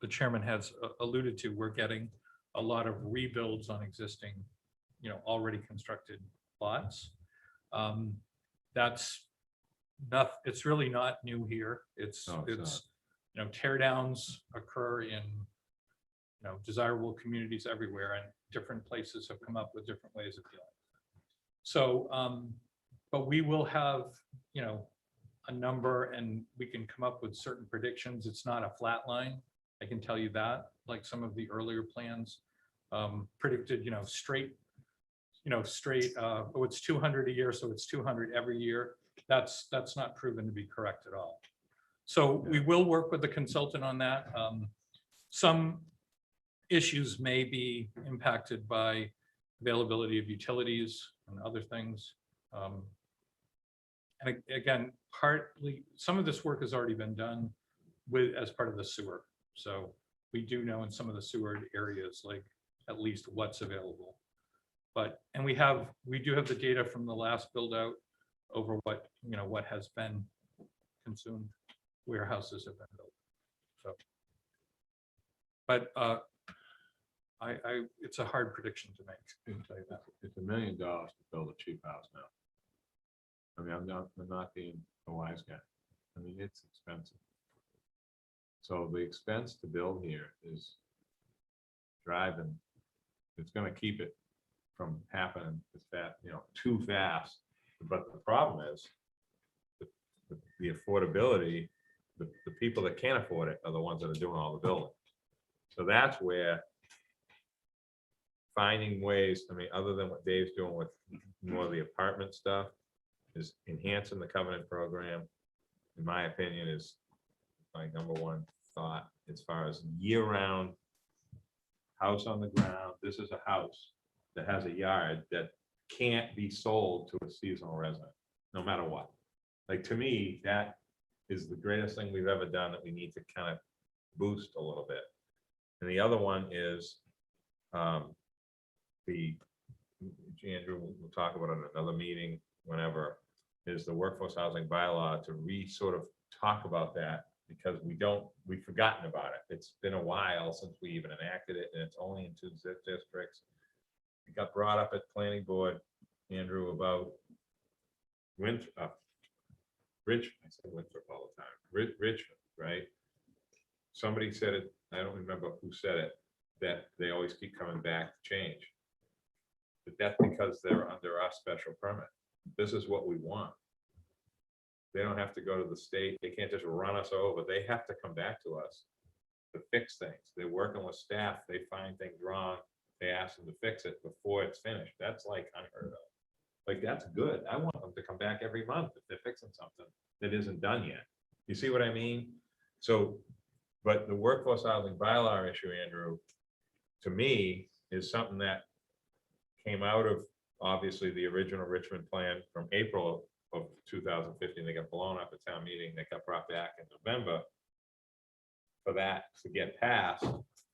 the chairman has alluded to. We're getting a lot of rebuilds on existing, already constructed lots. That's not, it's really not new here. It's tear downs occur in, desirable communities everywhere, and different places have come up with different ways of dealing. So, but we will have, a number, and we can come up with certain predictions. It's not a flat line. I can tell you that, like some of the earlier plans predicted, straight, oh, it's 200 a year, so it's 200 every year. That's not proven to be correct at all. So we will work with the consultant on that. Some issues may be impacted by availability of utilities and other things. And again, partly, some of this work has already been done as part of the sewer. So we do know in some of the sewer areas, like at least what's available. But, and we do have the data from the last build out over what, what has been consumed, warehouses have been built. So, but it's a hard prediction to make. I can tell you that. It's $1 million to build a cheap house now. I mean, I'm not being a wise guy. I mean, it's expensive. So the expense to build here is driving. It's going to keep it from happening as fast, too fast. But the problem is the affordability. The people that can't afford it are the ones that are doing all the building. So that's where finding ways, I mean, other than what Dave's doing with more of the apartment stuff, is enhancing the covenant program, in my opinion, is my number one thought as far as year-round house on the ground. This is a house that has a yard that can't be sold to a seasonal resident, no matter what. Like, to me, that is the greatest thing we've ever done that we need to kind of boost a little bit. And the other one is Andrew, we'll talk about it in another meeting whenever, is the workforce housing bylaw to sort of talk about that, because we've forgotten about it. It's been a while since we even enacted it, and it's only in 2 districts. It got brought up at planning board, Andrew, about I said Winthrop all the time, Richmond, right? Somebody said it, I don't remember who said it, that they always keep coming back to change. But that's because they're under our special permit. This is what we want. They don't have to go to the state. They can't just run us over. They have to come back to us to fix things. They're working with staff. They find things wrong. They ask them to fix it before it's finished. That's like unheard of. Like, that's good. I want them to come back every month if they're fixing something that isn't done yet. You see what I mean? So, but the workforce housing bylaw issue, Andrew, to me, is something that came out of, obviously, the original Richmond plan from April of 2015. They got blown up at town meeting. They got brought back in November for that to get passed.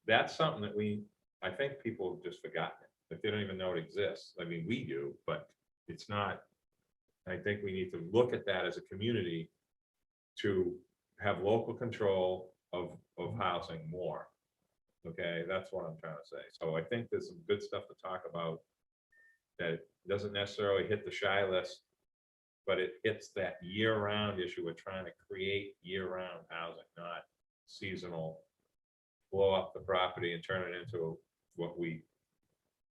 That's something that I think people have just forgotten it. Like, they don't even know it exists. I mean, we do, but it's not. I think we need to look at that as a community to have local control of housing more. Okay, that's what I'm trying to say. So I think there's some good stuff to talk about that doesn't necessarily hit the shy list, but it hits that year-round issue. We're trying to create year-round housing, not seasonal, blow up the property and turn it into what we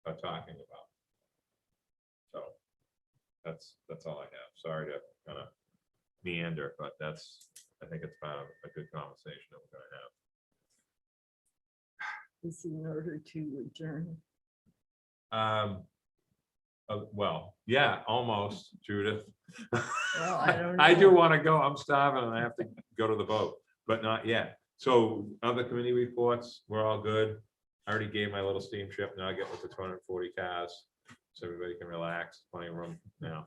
are talking about. So that's all I have. Sorry to kind of meander, but I think it's about a good conversation that we're gonna have. Is in order to adjourn. Well, yeah, almost, Judith. Well, I don't I do know. want to go. I'm starving and I have to go to the vote, but not yet. So other committee reports, we're all good. I already gave my little steamship. Now I get with the 240 cars, so everybody can relax, plenty of room now.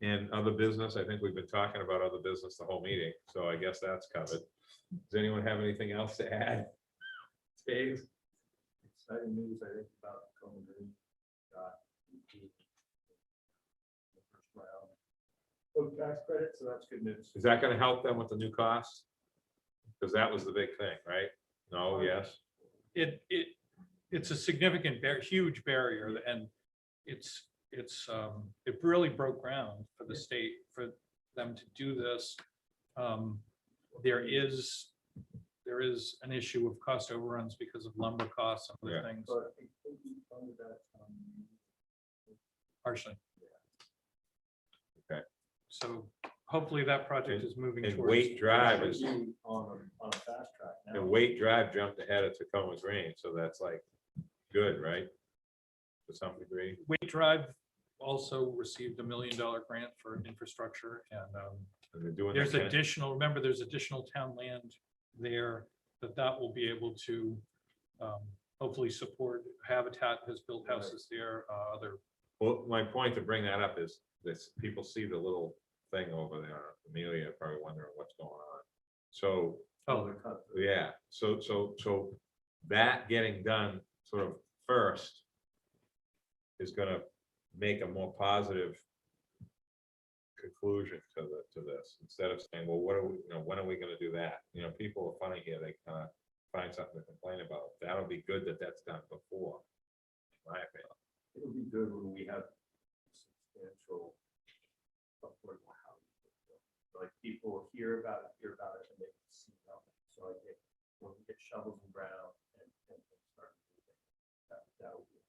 And other business, I think we've been talking about other business the whole meeting, so I guess that's covered. Does anyone have anything else to add? Dave? Exciting news, I think, about Coleman Green. The first round of tax credit, so that's good news. Is that going to help them with the new costs? Because that was the big thing, right? No, yes. It's a significant, huge barrier, and it really broke ground for the state, for them to do this. There is an issue of cost overruns because of lumber costs and other Yeah. things, But I think we funded that, partially. Okay. So hopefully that project is moving And towards. Wait Drive should is, be on a fast track now. and Wait Drive jumped ahead of Tacoma Green, so that's like good, right? To some degree. Wait Drive also received $1 million grant for infrastructure, and And they're doing there's that. additional, remember, there's additional town land there that will be able to hopefully support. Habitat has built houses there, other. Well, my point to bring that up is this, people see the little thing over there, Amelia, probably wondering what's going on. So, Oh, yeah, so that getting done sort of first is gonna make a more positive conclusion to this, instead of saying, well, what are we, when are we gonna do that? People are funny here, they kind of find something to complain about. That'll be good that that's done before, in my opinion. It'll be good when we have substantial affordable housing. Like, people hear about it, and they can see nothing. So I think when we get shovels in ground and start moving, that will be.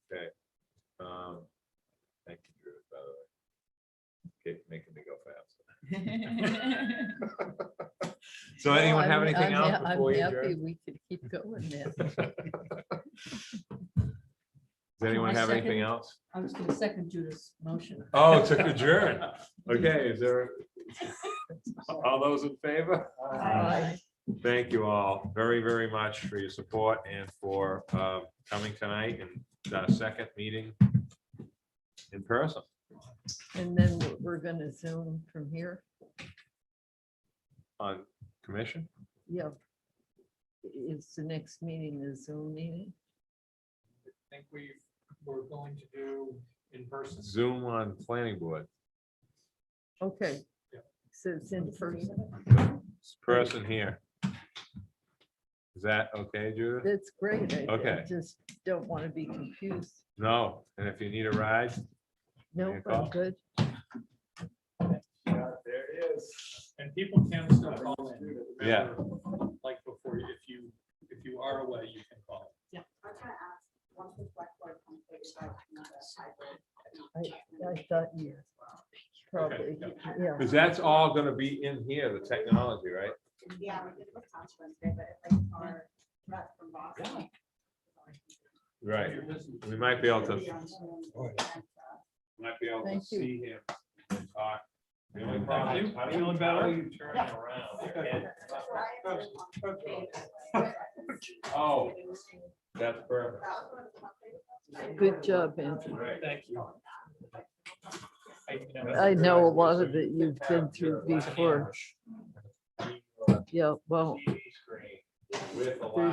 Okay. Thank you, Drew, by the way. Keep making me go fast. So anyone have anything else before you I'm happy adjourn? we could keep going there. Does anyone I have second. anything else? I was going to second Judith's motion. Oh, to adjourn. Okay, is there, all those in favor? Aye. Thank you all very, very much for your support and for coming tonight and our second meeting in person. And then we're going to Zoom from here. On commission? Yeah. Is the next meeting a Zoom meeting? I think we've we're going to do in person. Zoom on planning board. Okay. So it's in person. This person here. Is that okay, Judith? That's great. I Okay. just don't want to be confused. No, and if you need a ride, No, call. I'm good. Yeah, there it is. And people can still call in. Yeah. Remember, like before, if you are away, you can call. I thought you probably, yeah. because that's all gonna be in here, the technology, right? Right. We might be able to, might be able to Thank you. see him and talk. The only problem is, how do you turn it around? Oh, that's perfect. Good job, Andrew. Thank you. I know a lot of it you've been through before. Yeah, well, TV screen with a